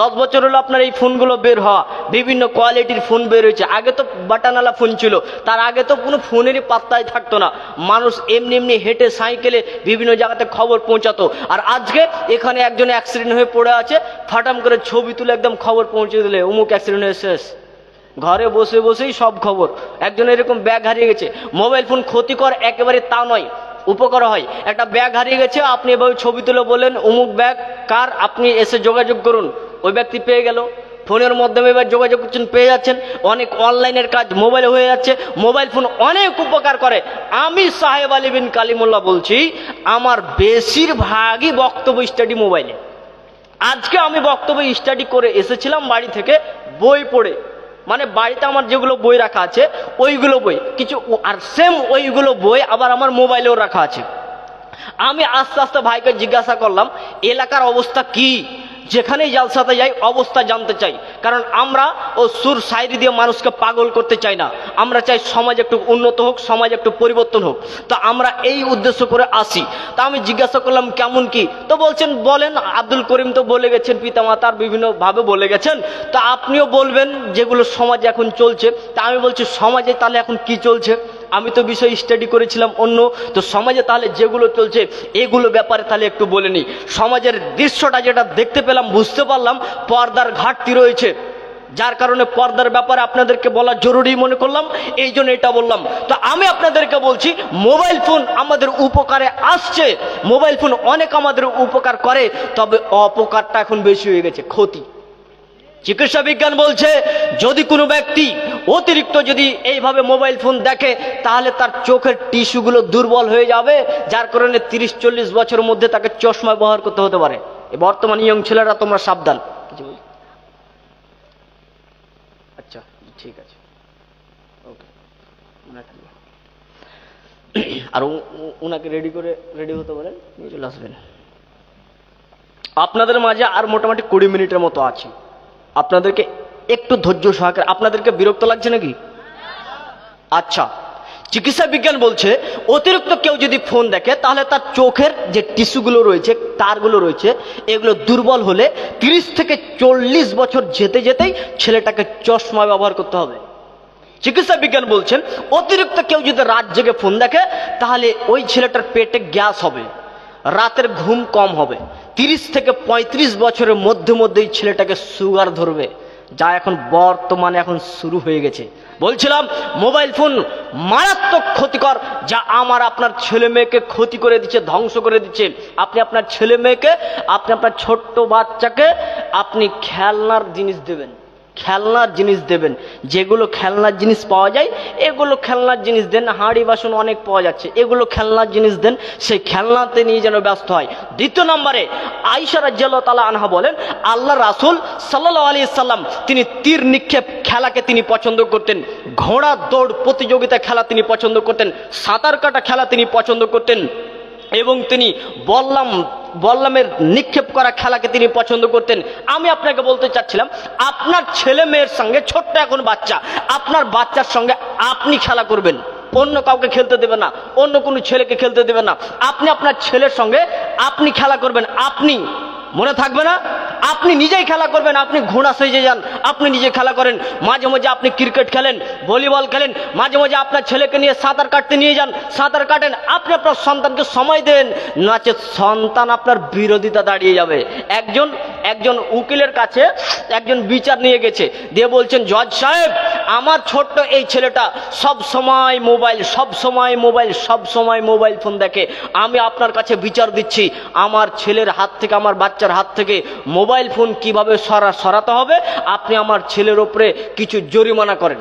10 বছর হলো আপনার এই ফোনগুলো বের হওয়া। বিভিন্ন কোয়ালিটির ফোন বের হয়েছে। আগে তো বাটানালা ফোন ছিল, তার আগে তো কোনো ফোনেরই পাত্তাই থাকতো না। মানুষ এমনি এমনি হেঁটে সাইকেলে বিভিন্ন জায়গাতে খবর পৌঁছাতো। আর আজকে এখানে একজন অ্যাক্সিডেন্ট হয়ে পড়ে আছে, ফাটাম করে ছবি তুলে একদম খবর পৌঁছে দিলে অমুক অ্যাক্সিডেন্ট হয়ে শেষ। ঘরে বসে বসেই সব খবর। একজন এরকম ব্যাগ হারিয়ে গেছে। মোবাইল ফোন ক্ষতিকর একেবারে তা নয়, উপকার হয়। একটা ব্যাগ হারিয়ে গেছে, আপনি এভাবে ছবি তুলে বলেন অমুক ব্যাগ কার, আপনি এসে যোগাযোগ করুন, ওই ব্যক্তি পেয়ে গেল। ফোনের মাধ্যমে এবার যোগাযোগ করছেন, পেয়ে যাচ্ছেন। অনেক অনলাইনের কাজ মোবাইলে হয়ে যাচ্ছে। মোবাইল ফোন অনেক উপকার করে। আমি সাহেব আলী বিন কালিমুল্লাহ বলছি, আমার বেশিরভাগই বক্তব্য স্টাডি মোবাইলে। আজকে আমি বক্তব্য স্টাডি করে এসেছিলাম বাড়ি থেকে, বই পড়ে, মানে বাড়িতে আমার যেগুলো বই রাখা আছে ওইগুলো বই কিছু, আর সেম ওইগুলো বই আবার আমার মোবাইলেও রাখা আছে। আমি আস্তে আস্তে ভাইকে জিজ্ঞাসা করলাম এলাকার অবস্থা কি, যেখানেই জালসাতে যাই অবস্থা জানতে চাই। কারণ আমরা ও সুর শায়রি দিয়ে মানুষকে পাগল করতে চাই না, আমরা চাই সমাজ একটু উন্নত হোক, সমাজ একটু পরিবর্তন হোক। তো আমরা এই উদ্দেশ্য করে আসি। তা আমি জিজ্ঞাসা করলাম কেমন কি, তো বলছেন বলেন, আব্দুল করিম তো বলে গেছেন, পিতামাতার বিভিন্নভাবে বলে গেছেন, তা আপনিও বলবেন যেগুলো সমাজে এখন চলছে। তা আমি বলছি সমাজে তাহলে এখন কি চলছে, আমি তো বিষয় স্টাডি করেছিলাম অন্য, তো সমাজে তাহলে যেগুলো চলছে এগুলো ব্যাপারে তাহলে একটু বলে নিই। সমাজের দৃশ্যটা যেটা দেখতে পেলাম, বুঝতে পারলাম পর্দার ঘাটতি রয়েছে, যার কারণে পর্দার ব্যাপারে আপনাদেরকে বলা জরুরি মনে করলাম, এই জন্য এটা বললাম। তো আমি আপনাদেরকে বলছি মোবাইল ফোন আমাদের উপকারে আসছে, মোবাইল ফোন অনেক আমাদের উপকার করে, তবে অপকারটা এখন বেশি হয়ে গেছে, ক্ষতি। চিকিৎসা বিজ্ঞান বলছে যদি কোনো ব্যক্তি অতিরিক্ত যদি এইভাবে মোবাইল ফোন দেখে তাহলে তার চোখের টিস্যুগুলো দুর্বল হয়ে যাবে, যার কারণে 30-40 বছরের মধ্যে তাকে চশমা ব্যবহার করতে হতে পারে। বর্তমান ইয়ং ছেলেরা তোমরা সাবধান। আচ্ছা ঠিক আছে, ওকে। আর উনাকে রেডি হতে বলেন, নিয়ে চলে আসবেন। আপনাদের মাঝে আর মোটামুটি 20 মিনিটের মতো আছে, আপনাদেরকে একটু ধৈর্য সহকারে। আপনাদেরকে বিরক্ত লাগছে নাকি? আচ্ছা, চিকিৎসা বিজ্ঞান বলছে অতিরিক্ত কেউ যদি ফোন দেখে তাহলে তার চোখের যে টিস্যুগুলো রয়েছে, তারগুলো রয়েছে, এগুলো দুর্বল হলে 30 থেকে 40 বছর যেতে যেতেই ছেলেটাকে চশমা ব্যবহার করতে হবে। চিকিৎসা বিজ্ঞান বলছেন অতিরিক্ত কেউ যদি রাত জেগে ফোন দেখে তাহলে ওই ছেলেটার পেটে গ্যাস হবে, রাতের ঘুম কম হবে, 30 থেকে 35 বছরের মধ্যেই ছেলেটাকে সুগার ধরবে, যা এখন বর্তমানে এখন শুরু হয়ে গেছে। বলছিলাম মোবাইল ফোন মারাত্মক ক্ষতিকর, যা আমার আপনার ছেলে মেয়েকে ক্ষতি করে দিচ্ছে, ধ্বংস করে দিচ্ছে। আপনি আপনার ছেলে মেয়েকে, আপনি আপনার ছোট্ট বাচ্চাকে আপনি খেলনার জিনিস দেবেন, খেলনার জিনিস দেবেন, যেগুলো খেলনার জিনিস পাওয়া যায় এগুলো খেলনার জিনিস দেন। হাঁড়ি বাসন অনেক পাওয়া যাচ্ছে, এগুলো খেলনার জিনিস দেন, সেই খেলনাতে নিয়ে যেন ব্যস্ত হয়। দ্বিতীয় নম্বরে আয়েশা রাদিয়াল্লাহু তাআলা আনহা বলেন আল্লাহ রাসূল সাল্লাল্লাহু আলাইহি সাল্লাম তিনি তীর নিক্ষেপ খেলাকে তিনি পছন্দ করতেন, ঘোড়া দৌড় প্রতিযোগিতা খেলা তিনি পছন্দ করতেন, সাঁতার কাটা খেলা তিনি পছন্দ করতেন, এবং তিনি বল্লামের নিক্ষেপ করা খেলাকে তিনি পছন্দ করতেন। আমি আপনাকে বলতে চাচ্ছিলাম আপনার ছেলে মেয়ের সঙ্গে, ছোট্ট এখন বাচ্চা, আপনার বাচ্চার সঙ্গে আপনি খেলা করবেন, অন্য কাউকে খেলতে দেবেন না, অন্য কোনো ছেলেকে খেলতে দেবেন না। আপনি আপনার ছেলের সঙ্গে আপনি খেলা করবেন, আপনি মনে থাকবে না, আপনি নিজেই খেলা করবেন, আপনি ঘোড়া সেজে যান, আপনি নিজে খেলা করেন, মাঝে মাঝে আপনি ক্রিকেট খেলেন, ভলিবল খেলেন, মাঝে মাঝে আপনার ছেলেকে নিয়ে সাঁতার কাটতে নিয়ে যান, সাঁতার কাটেন, আপনি আপনার সন্তানকে সময় দেন, নচেত সন্তান আপনার বিরোধিতা দাঁড়িয়ে যাবে। একজন উকিলের কাছে একজন বিচার নিয়ে গেছে, দিয়ে বলছেন জজ সাহেব আমার ছোট্ট এই ছেলেটা সব সময় মোবাইল ফোন দেখে, আমি আপনার কাছে বিচার দিচ্ছি আমার ছেলের হাত থেকে, আমার বাচ্চার হাত থেকে মোবাইল ফোন কিভাবে সরাতে হবে, আপনি আমার ছেলের উপরে কিছু জরিমানা করেন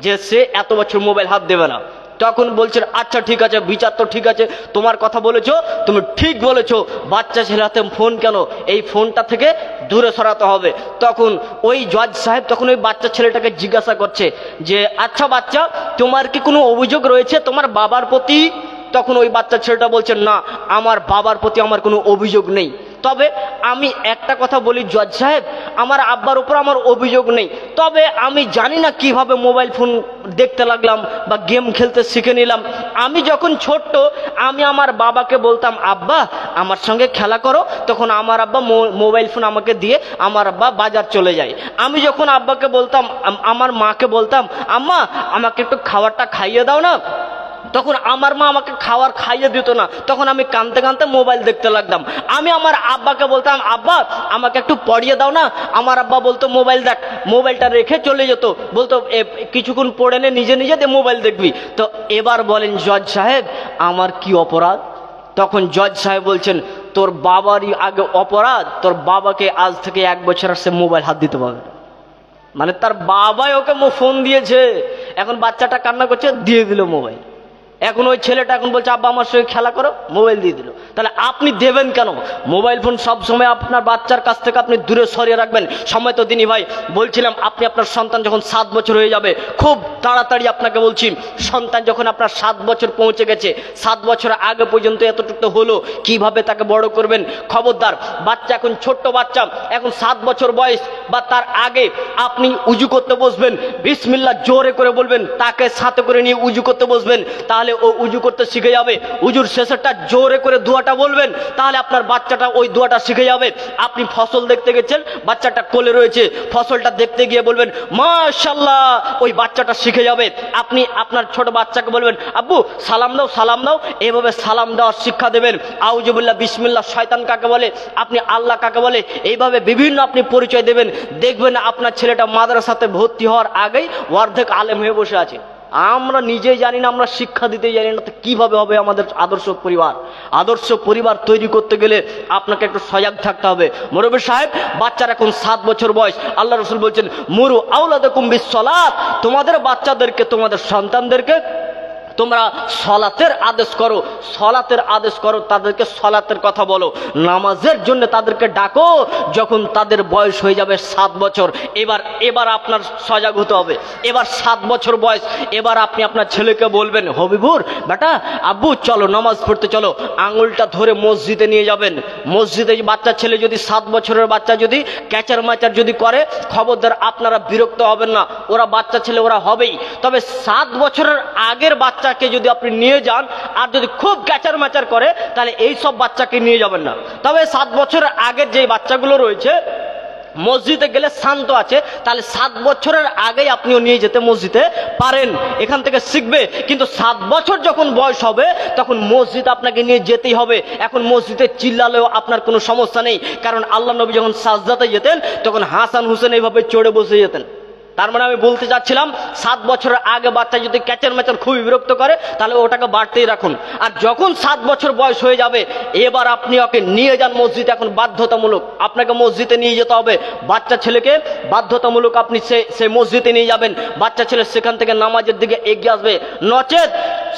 যে সে এত বছর মোবাইল হাত দেবে না। তখন বলছেন আচ্ছা ঠিক আছে, বিচার তো ঠিক আছে, তোমার কথা বলেছো, তুমি ঠিক বলেছো, বাচ্চা ছেলে হাতে ফোন কেন, এই ফোনটা থেকে দূরে সরাতে হবে। তখন ওই জজ সাহেব তখন ওই বাচ্চা ছেলেটাকে জিজ্ঞাসা করছে যে আচ্ছা বাচ্চা, তোমার কি কোনো অভিযোগ রয়েছে তোমার বাবার প্রতি? তখন ওই বাচ্চা ছেলেটা বলছে না, আমার বাবার প্রতি আমার কোনো অভিযোগ নেই, তবে আমি একটা কথা বলি জজ সাহেব, আমার আব্বার উপর আমার অভিযোগ নেই, তবে আমি জানি না কিভাবে মোবাইল ফোন দেখতে লাগলাম বা গেম খেলতে শিখে নিলাম। আমি যখন ছোট্ট আমি আমার বাবাকে বলতাম আব্বা আমার সঙ্গে খেলা করো, তখন আমার আব্বা মোবাইল ফোন আমাকে দিয়ে আমার আব্বা বাজার চলে যায়। আমি যখন আব্বাকে বলতাম, আমার মাকে বলতাম আম্মা আমাকে একটু খাবারটা খাইয়ে দাও না, তখন আমার মা আমাকে খাবার খাইয়ে দিত না, তখন আমি কাঁদতে কাঁদতে মোবাইল দেখতে লাগতাম। আমি আমার আব্বাকে বলতাম আব্বা আমাকে একটু পড়িয়ে দাও না, আমার আব্বা বলতো মোবাইল দেখ, মোবাইলটা রেখে চলে যেত, বলতো কিছুক্ষণ পড়ে নে নিজে নিজে দিয়ে মোবাইল দেখবি। তো এবার বলেন জজ সাহেব আমার কি অপরাধ? তখন জজ সাহেব বলছেন তোর বাবারই আগে অপরাধ, তোর বাবাকে আজ থেকে 1 বছর সে মোবাইল হাত দিতে পারবে না। মানে তার বাবাই ওকে ফোন দিয়েছে, এখন বাচ্চাটা কান্না করছে, দিয়ে দিল মোবাইল। এখন ওই ছেলেটা এখন বলছে আব্বা আমার সঙ্গে খেলা করো, মোবাইল দিয়ে দিল। তাহলে আপনি দেবেন কেন? মোবাইল ফোন সব সময় আপনার বাচ্চার কাছ থেকে আপনি দূরে সরিয়ে রাখবেন। সময় তো দিনই ভাই বলছিলাম আপনি আপনার সন্তান যখন 7 বছর হয়ে যাবে, খুব তাড়াতাড়ি আপনাকে বলছি, সন্তান যখন আপনার 7 বছর পৌঁছে গেছে, 7 বছর আগে পর্যন্ত এতটুকু হলো, কিভাবে তাকে বড় করবেন খবরদার। বাচ্চা এখন ছোট্ট বাচ্চা, এখন 7 বছর বয়স বা তার আগে আপনি উজু করতে বসবেন, বিসমিল্লাহ জোরে করে বলবেন, তাকে সাথে করে নিয়ে উজু করতে বসবেন, তাহলে ও উজু করতে শিখে যাবে। উজুর শেষেরটা জোরে করে দোয়াটা বলবেন, তাহলে আপনার বাচ্চাটা ওই দোয়াটা শিখে যাবে। আপনি ফসল দেখতে গেছেন, বাচ্চাটা কোলে রয়েছে, ফসলটা দেখতে গিয়ে বলবেন মাশাআল্লাহ, ওই বাচ্চাটা শিখে যাবে। আপনি আপনার ছোট বাচ্চাকে বলবেন আব্বু সালাম দাও, সালাম দাও, এইভাবে সালাম দেওয়ার শিক্ষা দেবেন। আউযুবিল্লাহ, বিসমিল্লাহ, শয়তান কাকে বলে, আপনি আল্লাহ কাকে বলে, এইভাবে বিভিন্ন আপনি পরিচয় দেবেন। দেখবেন আপনার ছেলেটা মাদ্রাসাতে ভর্তি হওয়ার আগেই অর্ধেক আলেম হয়ে বসে আছে। আমরা নিজেই জানি না, আমরা শিক্ষা দিতে জানি না, তো কিভাবে হবে আমাদের আদর্শ পরিবার? আদর্শ পরিবার তৈরি করতে গেলে আপনাকে একটু সজাগ থাকতে হবে। মুরব্বি সাহেব, বাচ্চার এখন 7 বছর বয়স, আল্লাহ রাসূল বলছেন মুরু আওলাদাকুম বিসসালাত, তোমাদের বাচ্চাদেরকে, তোমাদের সন্তানদেরকে তোমরা সলাতের আদেশ করো, সলাতের আদেশ করো, তাদেরকে সলাতের কথা বলো, নামাজের জন্য তাদেরকে ডাকো যখন তাদের বয়স হয়ে যাবে 7 বছর। এবার আপনার সজাগ হতে হবে। এবার 7 বছর বয়স, এবার আপনি আপনার ছেলেকে বলবেন হবিবুর বেটা আব্বু চলো নামাজ পড়তে চলো, আঙুলটা ধরে মসজিদে নিয়ে যাবেন। মসজিদে বাচ্চা ছেলে যদি 7 বছরের বাচ্চা যদি ক্যাচার ম্যাচার যদি করে, খবরদার আপনারা বিরক্ত হবেন না, ওরা বাচ্চা ছেলে ওরা হবেই, তবে 7 বছরের আগের বাচ্চা বাচ্চাকে যদি আপনি নিয়ে যান, আর যদি খুব ক্যাচার ম্যাচার করে তাহলে এই সব বাচ্চাকে নিয়ে যাবেন না। তবে 7 বছরের আগের যে বাচ্চাগুলো রয়েছে, মসজিদে গেলে শান্ত আছে, তাহলে 7 বছরের আগেই আপনিও নিয়ে যেতে মসজিদে পারেন, এখান থেকে শিখবে। কিন্তু 7 বছর যখন বয়স হবে তখন মসজিদ আপনাকে নিয়ে যেতেই হবে। এখন মসজিদে চিল্লালেও আপনার কোনো সমস্যা নেই, কারণ আল্লাহ নবী যখন সাজদাতে যেতেন তখন হাসান হুসেন এইভাবে চড়ে বসে যেতেন। তার মানে আমি বলতে চাচ্ছিলাম 7 বছরের আগে বাচ্চা যদি ক্যাচার ম্যাচার খুবই বিরক্ত করে তাহলে ওটাকে বাড়তেই রাখুন। আর যখন 7 বছর বয়স হয়ে যাবে এবার আপনি ওকে নিয়ে যান মসজিদ, এখন বাধ্যতামূলক আপনাকে মসজিদে নিয়ে যেতে হবে। বাচ্চা ছেলেকে বাধ্যতামূলক আপনি সেই মসজিদে নিয়ে যাবেন, বাচ্চা ছেলে সেখান থেকে নামাজের দিকে এগিয়ে আসবে। নচেত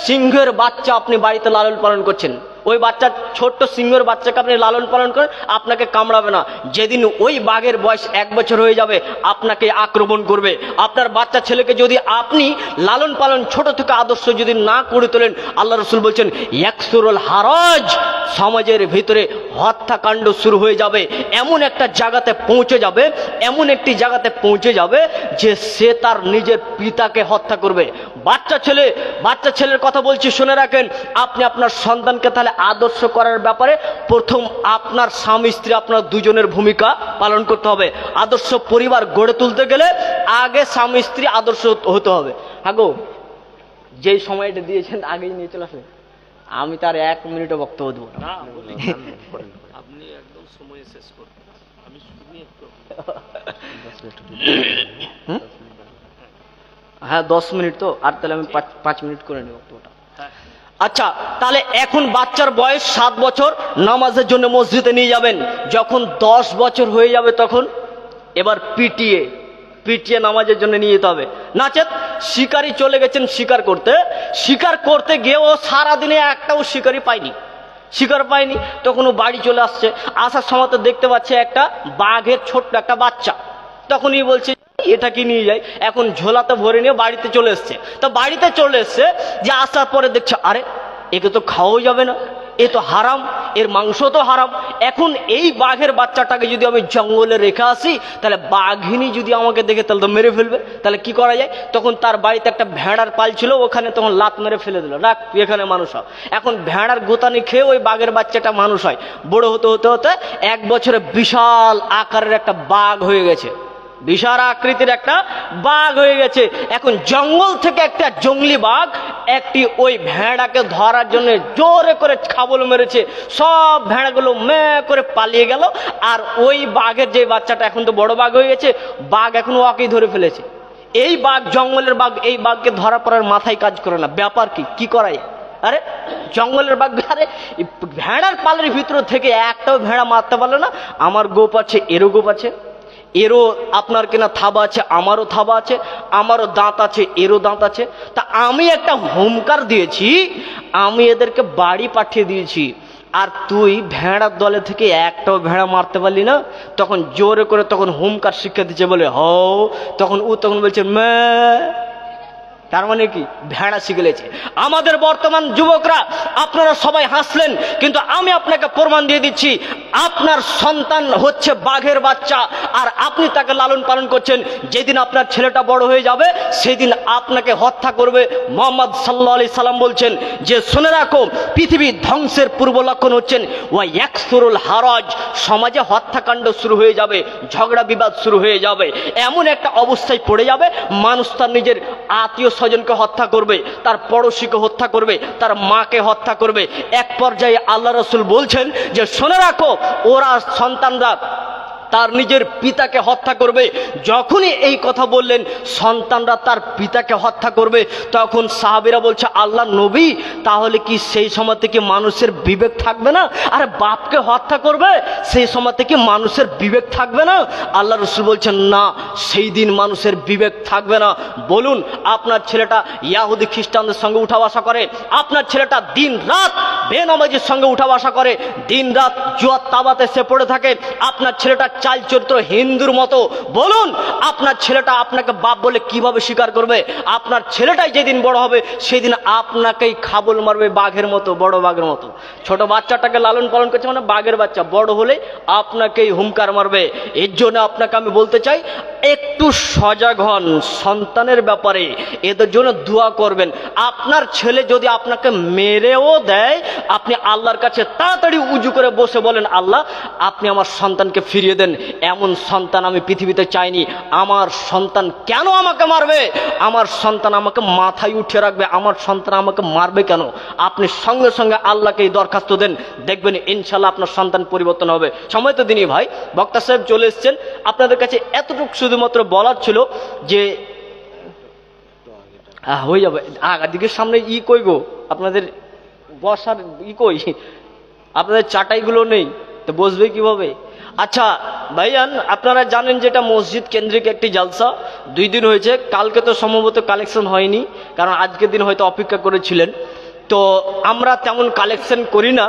সিংহের বাচ্চা আপনি বাড়িতে লালন পালন করছেন, ওই বাচ্চা ছোট্ট সিংহের বাচ্চাকে আপনি লালন পালন করেন, আপনাকে কামড়াবে না। যেদিন ওই বাঘের বয়স 1 বছর হয়ে যাবে আপনাকে আক্রমণ করবে। আপনার বাচ্চা ছেলেকে যদি আপনি লালন পালন ছোট থেকে আদর্শ যদি না করে তোলেন, আল্লাহ রসুল বলছেন ইয়াকসুরুল হারাজ, সমাজের ভিতরে হত্যাকাণ্ড শুরু হয়ে যাবে। এমন একটা জায়গাতে পৌঁছে যাবে, এমন একটি জায়গাতে পৌঁছে যাবে যে সে তার নিজের পিতাকে হত্যা করবে। বাচ্চা ছেলের কথা বলছি, শুনে রাখেন। আপনি আপনার সন্তানকে তাহলে আদর্শ করার ব্যাপারে প্রথম আপনার স্বামী স্ত্রী আপনার দুজনের ভূমিকা পালন করতে হবে। আদর্শ পরিবার গড়ে তুলতে গেলে আগে স্বামী স্ত্রী আদর্শ হতে হবে। হ্যাঁ গো, যেই সময়টা দিয়েছেন আগেই নিয়ে চলে আসেন, আমি তার 1 মিনিটও বক্তব্য দেবো না। আপনি একদম সময় শেষ করুন, আমি শুনি একটু। হ্যাঁ 10 মিনিট তো, আর তাহলে আমি 5 মিনিট করে নেব বক্তব্যটা। আচ্ছা, তাহলে এখন বাচ্চার বয়স 7 বছর, নামাজের জন্য মসজিদে নিয়ে যাবেন। যখন 10 বছর হয়ে যাবে তখন এবার পিটিয়ে নামাজের জন্য নিয়ে যেতে হবে। নাচেত শিকারি চলে গেছেন শিকার করতে গিয়ে ও সারাদিনে একটাও শিকারি পায়নি। তখন ও বাড়ি চলে আসছে, আসার সময় তো দেখতে পাচ্ছে একটা বাঘের ছোট্ট একটা বাচ্চা। তখনই বলছে এটা কি নিয়ে যায়, এখন ঝোলাতে ভরে নিয়ে বাড়িতে চলে এসছে। তো বাড়িতে চলে এসছে যে আসার পরে দেখছে আরে একে তো খাওয়াও যাবে না, এ তো হারাম, এর মাংস তো হারাম। এখন এই বাঘের বাচ্চাটাকে যদি আমি জঙ্গলে রেখে আসি তাহলে বাঘিনী যদি আমাকে দেখে তাহলে তো মেরে ফেলবে, তাহলে কি করা যায়? তখন তার বাড়িতে একটা ভেড়ার পাল ছিল, ওখানে তখন লাত মেরে ফেলে দিল, রাখ তুই এখানে মানুষ হয়। এখন ভেড়ার গোতানি খেয়ে ওই বাঘের বাচ্চাটা মানুষ হয়। বড় হতে হতে হতে 1 বছরে বিশাল আকারের একটা বাঘ হয়ে গেছে, বিশাল আকৃতির একটা বাঘ হয়ে গেছে। এখন জঙ্গল থেকে একটা জঙ্গলি বাঘ একটি ওই ভেড়াকে ধরার জন্য জোরে করে খাবল মেরেছে, সব ভেড়াগুলো মে করে পালিয়ে গেল। আর ওই বাঘের যে বাচ্চাটা এখন তো বড় বাঘ হয়ে গেছে, বাঘ এখন ওকেই ধরে ফেলেছে। এই বাঘ জঙ্গলের বাঘ, এই বাঘকে ধরা পড়ার মাথায় কাজ করে না, ব্যাপার কি করা যায়? আরে জঙ্গলের বাঘ, আরে ভেড়ার পালের ভিতর থেকে একটাও ভেড়া মারতে পারলো না। আমার গোপ আছে, এরও গোপ আছে, এরও আপনার কিনা থাবা আছে, আমারও থাবা আছে, আমারও দাঁত আছে, এরও দাঁত আছে। তা আমি একটা হুমকার দিয়েছি, আমি এদেরকে বাড়ি পাঠিয়ে দিয়েছি, আর তুই ভেড়ার দলে থেকে একটাও ভেড়া মারতে পারলি না। তখন জোরে করে তখন হুমকার শিক্ষা দিচ্ছে বলে তখন বলছে মে, তার মানে কি ভেড়া শিখেছে। আমাদের বর্তমান যুবকরা আপনারা সবাই হাসলেন, কিন্তু আমি আপনাকে প্রমাণ দিয়ে দিচ্ছি আপনার সন্তান হচ্ছে বাঘের বাচ্চা, আর আপনি তাকে লালন পালন করছেন। যেদিন আপনার ছেলেটা বড় হয়ে যাবে সেদিন আপনাকে হত্যা করবে। মুহাম্মদ সাল্লাল্লাহু আলাইহি সাল্লাম বলছেন যে শুনে রাখো, পৃথিবীর ধ্বংসের পূর্ব লক্ষণ হচ্ছেন ওয়া ইয়াকসুরুল হারাজ, সমাজে হত্যাকাণ্ড শুরু হয়ে যাবে, ঝগড়া বিবাদ শুরু হয়ে যাবে। এমন একটা অবস্থায় পড়ে যাবে মানুষ তার নিজের আত্মীয় স্বজনকে হত্যা করবে, তার পড়োশীকে হত্যা করবে, তার মাকে হত্যা করবে। এক পর্যায়ে আল্লাহ রাসূল বলছেন যে শুনে রাখো, ওরা সন্তানরা তার নিজের পিতাকে হত্যা করবে। যখনই এই কথা বললেন সন্তানরা তার পিতাকে হত্যা করবে, তখন সাহাবীরা বলছে আল্লাহ নবী, তাহলে কি সেই সময় থেকে মানুষের বিবেক থাকবে না? আরে বাপকে হত্যা করবে, সেই সময় থেকে মানুষের বিবেক থাকবে না? আল্লাহ রাসূল বলছেন না, সেই দিন মানুষের বিবেক থাকবে না। বলুন, আপনার ছেলেটা ইহুদি খ্রিস্টানদের সঙ্গে উঠা বসা করে, আপনার ছেলেটা দিন রাত বেনামাজির সঙ্গে উঠা বসা করে, দিন রাত জুয়া তাবাতে সে পড়ে থাকে, আপনার ছেলেটা চাল চরিত্র হিন্দুর মতো। বলুন আপনার ছেলেটা আপনাকে বাপ বলে কিভাবে স্বীকার করবে? আপনার ছেলেটাই যেদিন বড় হবে সেদিন আপনাকেই খাবল মারবে বাঘের মতো, বড় বাঘের মতো। ছোট বাচ্চাটাকে লালন পালন করছে মানে বাঘের বাচ্চা, বড় হলে আপনাকেই হুঙ্কার মারবে। এর জন্য আপনাকে আমি বলতে চাই, একটু সজাগ হন সন্তানের ব্যাপারে, এদের জন্য দোয়া করবেন। আপনার ছেলে যদি আপনাকে মেরেও দেয়, আপনি আল্লাহর কাছে তাড়াতাড়ি উজু করে বসে বলেন, আল্লাহ আপনি আমার সন্তানকে ফিরিয়ে দেন। এমন সন্তান আমি পৃথিবীতে চাইনি। আমার সন্তান কেন আমাকে মারবে? আমার সন্তান আমাকে মাথায় উঠিয়ে রাখবে, আমার সন্তান আমাকে মারবে কেন? আপনি সঙ্গে সঙ্গে আল্লাহকে এই দরখাস্ত দেন, দেখবেন ইনশাল্লাহ আপনার সন্তান পরিবর্তন হবে। সময় তো দিনই ভাই, বক্তা সাহেব চলে এসছেন। আপনাদের কাছে এতটুকু শুধুমাত্র বলার ছিল যে হয়ে যাবে দিকের সামনে কই গো, আপনাদের বসার কই? আপনাদের চাটাইগুলো নেই তো বসবে কিভাবে? আচ্ছা ভাইয়ান, আপনারা জানেন যে এটা মসজিদ কেন্দ্রিক একটি জালসা, 2 দিন হয়েছে। কালকে তো সম্ভবত কালেকশন হয়নি, কারণ আজকের দিন হয়তো অপেক্ষা করেছিলেন। তো আমরা তেমন কালেকশন করি না,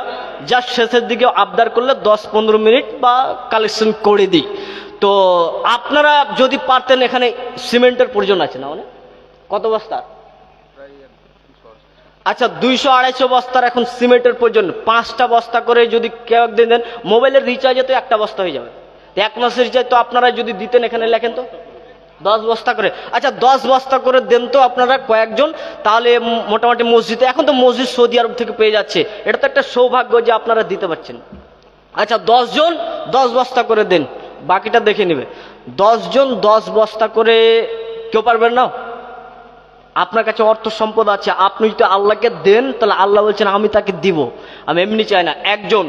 জাস্ট শেষের দিকে আবদার করলে 10-15 মিনিট বা কালেকশন করে দিই। তো আপনারা যদি পারতেন, এখানে সিমেন্টের প্রয়োজন আছে না? মানে কত বস্তা? আচ্ছা 200-250 বস্তার এখন সিমেন্টের প্রয়োজন। 5টা বস্তা করে যদি কেউ একদিন দেন, মোবাইলের রিচার্জে তো 1টা বস্তা হয়ে যাবে। 1 মাসের রিচার্জ তো আপনারা যদি দিতেন, এখানে লেখেন তো 10 বস্তা করে। আচ্ছা 10 বস্তা করে দেন তো আপনারা কয়েকজন, তাহলে মোটামুটি মসজিদে, এখন তো মসজিদ সৌদি আরব থেকে পেয়ে যাচ্ছে, এটা তো একটা সৌভাগ্য যে আপনারা দিতে পারছেন। আচ্ছা 10 জন 10 বস্তা করে দেন, বাকিটা দেখে নেবে। 10 জন 10 বস্তা করে কেউ পারবেন না? আপনার কাছে অর্থ সম্পদ আছে, আপনি যদি আল্লাহকে দেন তাহলে আল্লাহ বলছেন আমি তাকে দিব। আমি এমনি চাই না। 1 জন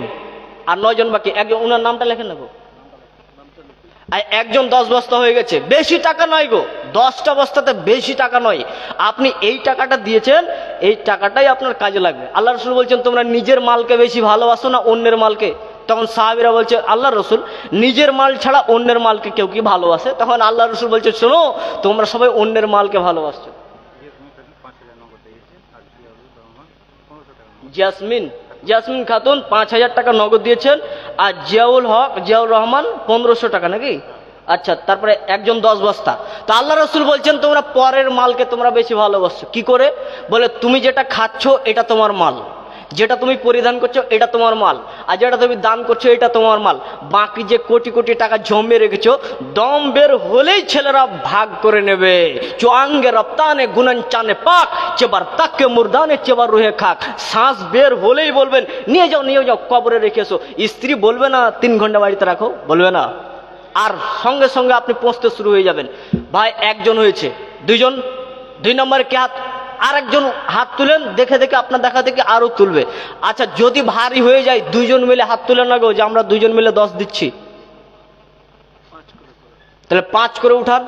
আর 9 জন বাকি, 1 জন ওনার নামটা লেখেন না গো। 1 জন 10 বস্তা হয়ে গেছে, বেশি টাকা নয় গো, 10টা বস্তাতে বেশি টাকা নয়। আপনি এই টাকাটা দিয়েছেন, এই টাকাটাই আপনার কাজে লাগবে। আল্লাহ রসুল বলছেন তোমরা নিজের মালকে বেশি ভালোবাসো না অন্যের মালকে? তখন সাহাবীরা বলছে আল্লাহ রসুল নিজের মাল ছাড়া অন্যের মালকে কেউ কি ভালোবাসে? তখন আল্লাহ রসুল বলছে শোনো, তোমরা সবাই অন্যের মালকে ভালোবাসছো। জাসমিন খাতুন 5000 টাকা নগদ দিয়েছেন, আর জিয়াউল রহমান 1500 টাকা নাকি? আচ্ছা, তারপরে 1 জন 10 বস্তা। তো আল্লাহ রসুল বলছেন তোমরা পরের মালকে তোমরা বেশি ভালোবাসছো। কি করে? বলে তুমি যেটা খাচ্ছ এটা তোমার মাল, যেটা তুমি পরিধান করছো এটা তোমার মাল, আর যেটা তুমি দান করছো এটা তোমার মাল। বাকি যে কোটি কোটি টাকা জমে রেখেছো, দম বের হলেই ছেলেরা ভাগ করে নেবে। চোয়াঙ্গে রপ্তানে গুনন চানে পাক, চেবার তাকে মুর্দানে চেবার রুহে খাক। শ্বাস বের হলেই বলবেন নিয়ে যাও কবরে রেখেছো। স্ত্রী বলবে না 3 ঘন্টা বাড়িতে রাখো, বলবে না, আর সঙ্গে সঙ্গে আপনি পৌঁছতে শুরু হয়ে যাবেন। ভাই 1 জন হয়েছে, 2 জন, 2 নম্বরে কে হাত? আর 1 জন হাত তুলেন, দেখে দেখে আপনার দেখা দেখে আরো তুলবে। আচ্ছা যদি ভারী হয়ে যায় 2 জন মিলে হাত তুলেন না গো, যে আমরা 2 জন মিলে 10 দিচ্ছি, তাহলে 5 করে উঠান।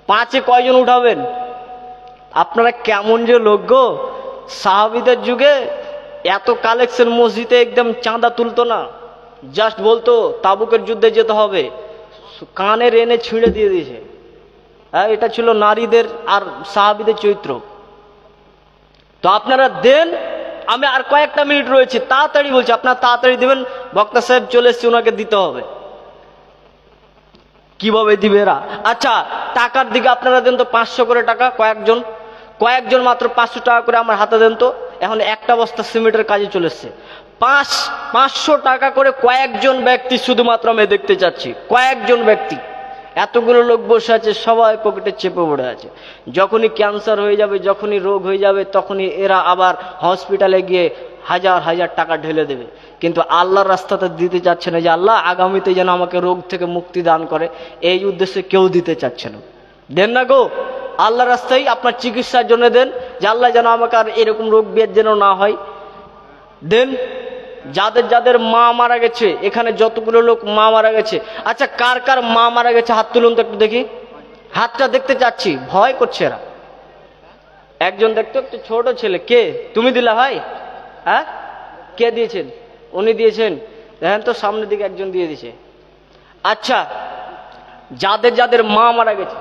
5-এ কয়জন উঠাবেন? আপনারা কেমন যে লোক গো, সাহাবীদের যুগে এত কালেকশন মসজিদে একদম চাঁদা তুলতো না, জাস্ট বলতো তাবুকের যুদ্ধে যেতে হবে, কানের এনে ছিঁড়ে দিয়ে দিয়েছে। হ্যাঁ, এটা ছিল নারীদের আর সাহাবীদের চরিত্র। তো আপনারা দেন, আমি আর কয়েকটা মিনিট রয়েছে, তাড়াতাড়ি বলছি, আপনারা তাড়াতাড়ি দেবেন। বক্তা সাহেব চলে এসছে, ওনাকে দিতে হবে। কিভাবে দিবে এরা? আচ্ছা টাকার দিকে আপনারা দেন তো 500 করে টাকা, কয়েকজন মাত্র 500 টাকা করে আমার হাতে দেন তো। এখন 1টা বস্তা সিমেন্টের কাজে চলে এসছে। 500 টাকা করে কয়েকজন ব্যক্তি, শুধুমাত্র আমি দেখতে চাচ্ছি কয়েকজন ব্যক্তি। এতগুলো লোক বসে আছে, সবাই পকেটে চেপে পড়ে আছে। যখনই ক্যান্সার হয়ে যাবে, যখনই রোগ হয়ে যাবে, তখনই এরা আবার হসপিটালে গিয়ে হাজার হাজার টাকা ঢেলে দেবে। কিন্তু আল্লাহর রাস্তাতে দিতে চাচ্ছে না, যে আল্লাহ আগামীতে যেন আমাকে রোগ থেকে মুক্তি দান করে, এই উদ্দেশ্যে কেউ দিতে চাচ্ছে না। দেন না গো, আল্লাহর রাস্তায় আপনার চিকিৎসার জন্য দেন, যে আল্লাহ যেন আমাকে আর এরকম রোগ ব্যাধি যেন না হয়। দেন। যাদের যাদের মা মারা গেছে, এখানে যতগুলো লোক মা মারা গেছে, আচ্ছা কার কার মা মারা গেছে হাত তুলুন তো একটু দেখি, হাতটা দেখতে চাচ্ছি। ভয় করছে এরা। 1 জন দেখতো, একটু ছোট ছেলে। কে? তুমি দিলা ভাই? হ্যাঁ, কে দিয়েছেন? উনি দিয়েছেন। দেখেন তো সামনের দিকে 1 জন দিয়ে দিয়েছে। আচ্ছা যাদের যাদের মা মারা গেছে,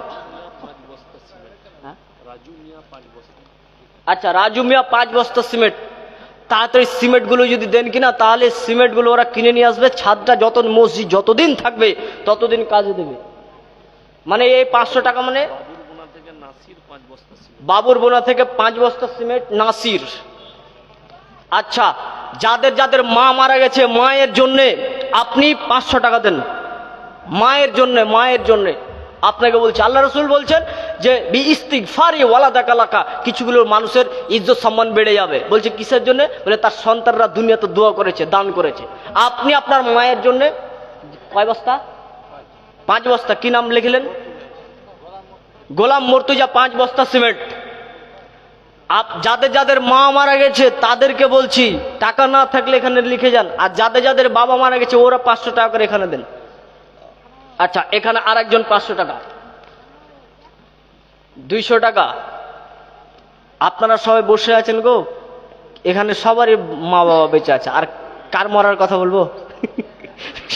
আচ্ছা রাজু মিয়া 5 বস্তা সিমেন্ট। তাড়াতাড়ি সিমেন্টগুলো যদি দেন কিনা, তাহলে সিমেন্টগুলো ওরা কিনে নিয়ে আসবে, ছাদটা যত মসজিদ যতদিন থাকবে ততদিন কাজে দেবে। মানে এই 500 টাকা মানে বাবুরবোনা থেকে নাসির 5 বস্তা সিমেন্ট। বাবুর বোনা থেকে 5 বস্তা সিমেন্ট নাসির। আচ্ছা, যাদের যাদের মা মারা গেছে, মায়ের জন্যে আপনি 500 টাকা দেন। মায়ের জন্যে, মায়ের জন্যে আপনাকে বলছে, আল্লাহ রসুল বলছেন যে বি ইস্তিগফারি ওয়ালাদাকা লাকা, কিছুগুলো মানুষের ইজ্জত সম্মান বেড়ে যাবে। বলছে কিসের জন্য? বলে তার সন্তানরা দুনিয়াতে দোয়া করেছে, দান করেছে। আপনি আপনার মায়ের জন্য কয় বস্তা? 5 বস্তা। কি নাম লিখলেন? গোলাম মর্তুজা, 5 বস্তা সিমেন্ট। যাদের যাদের মা মারা গেছে তাদেরকে বলছি, টাকা না থাকলে এখানে লিখে যান। আর যাদের যাদের বাবা মারা গেছে ওরা 500 টাকা করে এখানে দেন। আচ্ছা, এখানে আরেকজন 500 টাকা, 200 টাকা। আপনারা সবাই বসে আছেন গো, এখানে সবারই মা বাবা বেঁচে আছে। আর কার মরার কথা বলবো?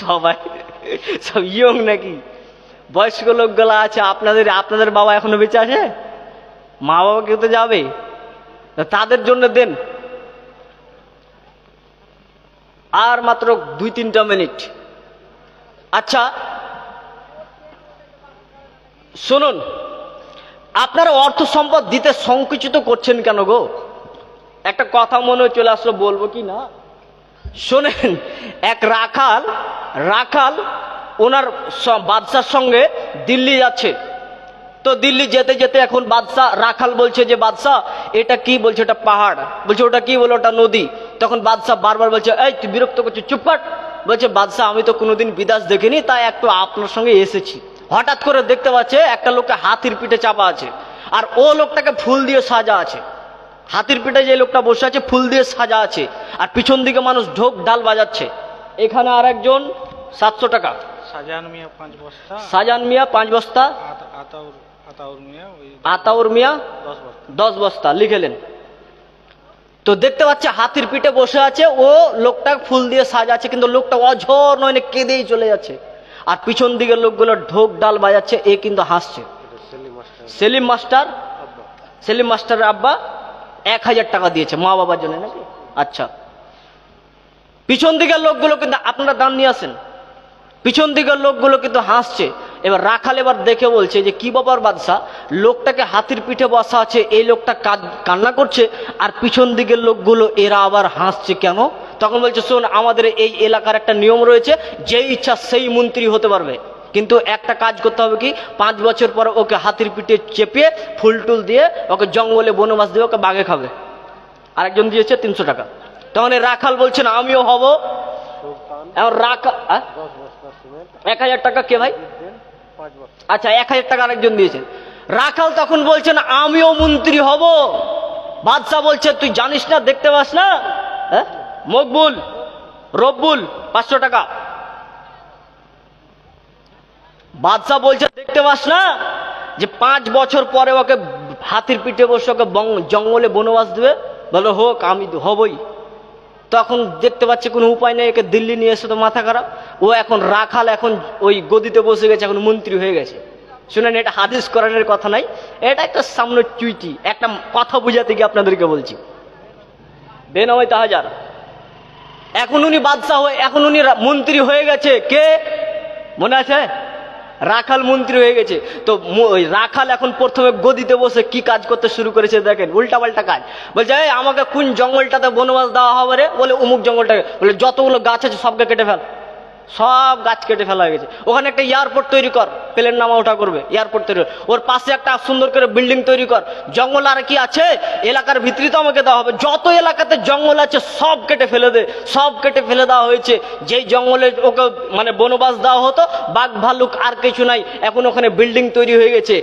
সবাই সব ইয়ং নাকি? বয়স্ক লোকগুলা আছে। আপনাদের বাবা এখনো বেঁচে আছে? মা বাবা কেউ তো যাবে, তাদের জন্য দেন। আর মাত্র 2-3টা মিনিট। আচ্ছা শুনুন, আপনারা অর্থ সম্পদ দিতে সংকুচিত করছেন কেন গো? একটা কথা মনে চলে আসলো, বলবো কি না? শোনেন, এক রাখাল ওনার বাদশার সঙ্গে দিল্লি যাচ্ছে। তো দিল্লি যেতে যেতে এখন রাখাল বলছে যে বাদশাহ এটা কি? বলছে এটা পাহাড়। বলছে ওটা কি? বলে ওটা নদী। তখন বাদশাহ বারবার বলছে, এই তুই বিরক্ত করছিস, চুপ কর। বলছে বাদশাহ আমি তো কোনোদিন বিদেশ দেখিনি, তাই একটু আপনার সঙ্গে এসেছি। হঠাৎ করে দেখতে পাচ্ছে একটা লোককে হাতির পিঠে চাপা আছে, আর ও লোকটাকে ফুল দিয়ে সাজা আছে। হাতির পিঠে যে লোকটা বসে আছে ফুল দিয়ে সাজা আছে, আর পিছন দিকে মানুষ ঢোক ডাল বাজাচ্ছে। এখানে আর একজন 700 টাকা। শাহজাহান মিয়া 5 বস্তা, শাহজাহান মিয়া 5 বস্তা, আতাউর মিয়া 10 বস্তা লিখেলেন। তো দেখতে পাচ্ছে হাতির পিঠে বসে আছে, ও লোকটা ফুল দিয়ে সাজা আছে, কিন্তু লোকটা অঝর নয়, কেঁদেই চলে যাচ্ছে। আর পিছন দিকের লোকগুলো ঢোক ডাল বাজাচ্ছে, এ কিন্তু হাসছে। সেলিম মাস্টারের আব্বা 1000 টাকা দিয়েছে মা বাবার জন্য নাকি? আচ্ছা, পিছন দিকের লোকগুলো কিন্তু, আপনারা দান নিয়ে আসেন, পিছন দিকের লোকগুলো কিন্তু হাসছে। এবার রাখাল এবার দেখে বলছে যে কি ব্যাপার বাদশা, লোকটাকে হাতির পিঠে বসা আছে, এই লোকটা কান্না করছে, আর পিছন দিকের লোকগুলো এরা আবার হাসছে কেন? তখন বলছে শোন, আমাদের এই এলাকার একটা নিয়ম রয়েছে, যেই ইচ্ছা সেই মন্ত্রী হতে পারবে, কিন্তু একটা কাজ করতে হবে কি, 5 বছর পরে ওকে হাতির পিঠে চেপে ফুল টুল দিয়ে ওকে জঙ্গলে বনবাস দিয়ে ওকে বাঘে খাবে। আরেকজন দিয়েছে 300 টাকা। তখন রাখাল বলছে না আমিও হব। 1000 টাকা কে ভাই? আচ্ছা, 1000 টাকা আরেকজন দিয়েছে। রাখাল তখন বলছেন আমিও মন্ত্রী হব। বাদশাহ বলছে তুই জানিস না, দেখতে পাস না? মকবুল, রব্বুল 500 টাকা। বাদশাহ বলছে দেখতে পাস না যে 5 বছর পরে ওকে হাতির পিঠে বসে ওকে জঙ্গলে বনবাস দেবে? বলো হোক, আমি হবই। তখন দেখতে পাচ্ছে কোনো উপায় নেই, একে দিল্লি নিয়ে এসে তো মাথা খারাপ। ও এখন রাখাল, এখন ওই গদিতে বসে গেছে, এখন মন্ত্রী হয়ে গেছে। শুনেন, এটা হাদিস কোরআনের কথা নাই, এটা একটা সামনে চুইটি, একটা কথা বুঝাতে গিয়ে আপনাদেরকে বলছি। বেনামে তাহাজার, এখন উনি বাদশাহ হয়ে, এখন উনি মন্ত্রী হয়ে গেছে। কে মনে আছে? রাখাল মন্ত্রী হয়ে গেছে। তো রাখাল এখন প্রথমে গদিতে বসে কি কাজ করতে শুরু করেছে দেখেন, উল্টাপাল্টা কাজ। বলছে এই আমাকে কোন জঙ্গলটাতে বনবাস দেওয়া হবে রে? বলে অমুক জঙ্গলটাকে। বলে যতগুলো গাছ আছে সবকে কেটে ফেল। সব গাছ কেটে ফেলা হয়ে গেছে। ওখানে একটা এয়ারপোর্ট তৈরি কর, প্লেন নামা ওঠা করবে, এয়ারপোর্ট তৈরি। ওর পাশে একটা সুন্দর করে বিল্ডিং তৈরি কর। জঙ্গল আর কি আছে এলাকার ভিতরে তো আমাকে দেওয়া হবে। যত এলাকাতে জঙ্গল আছে সব কেটে ফেলে দে। সব কেটে ফেলে দেওয়া হয়েছে। যেই জঙ্গলে ওকে মানে বনবাস দেওয়া হতো, বাঘ ভালুক আর কিছু নাই, এখন ওখানে বিল্ডিং তৈরি হয়ে গেছে।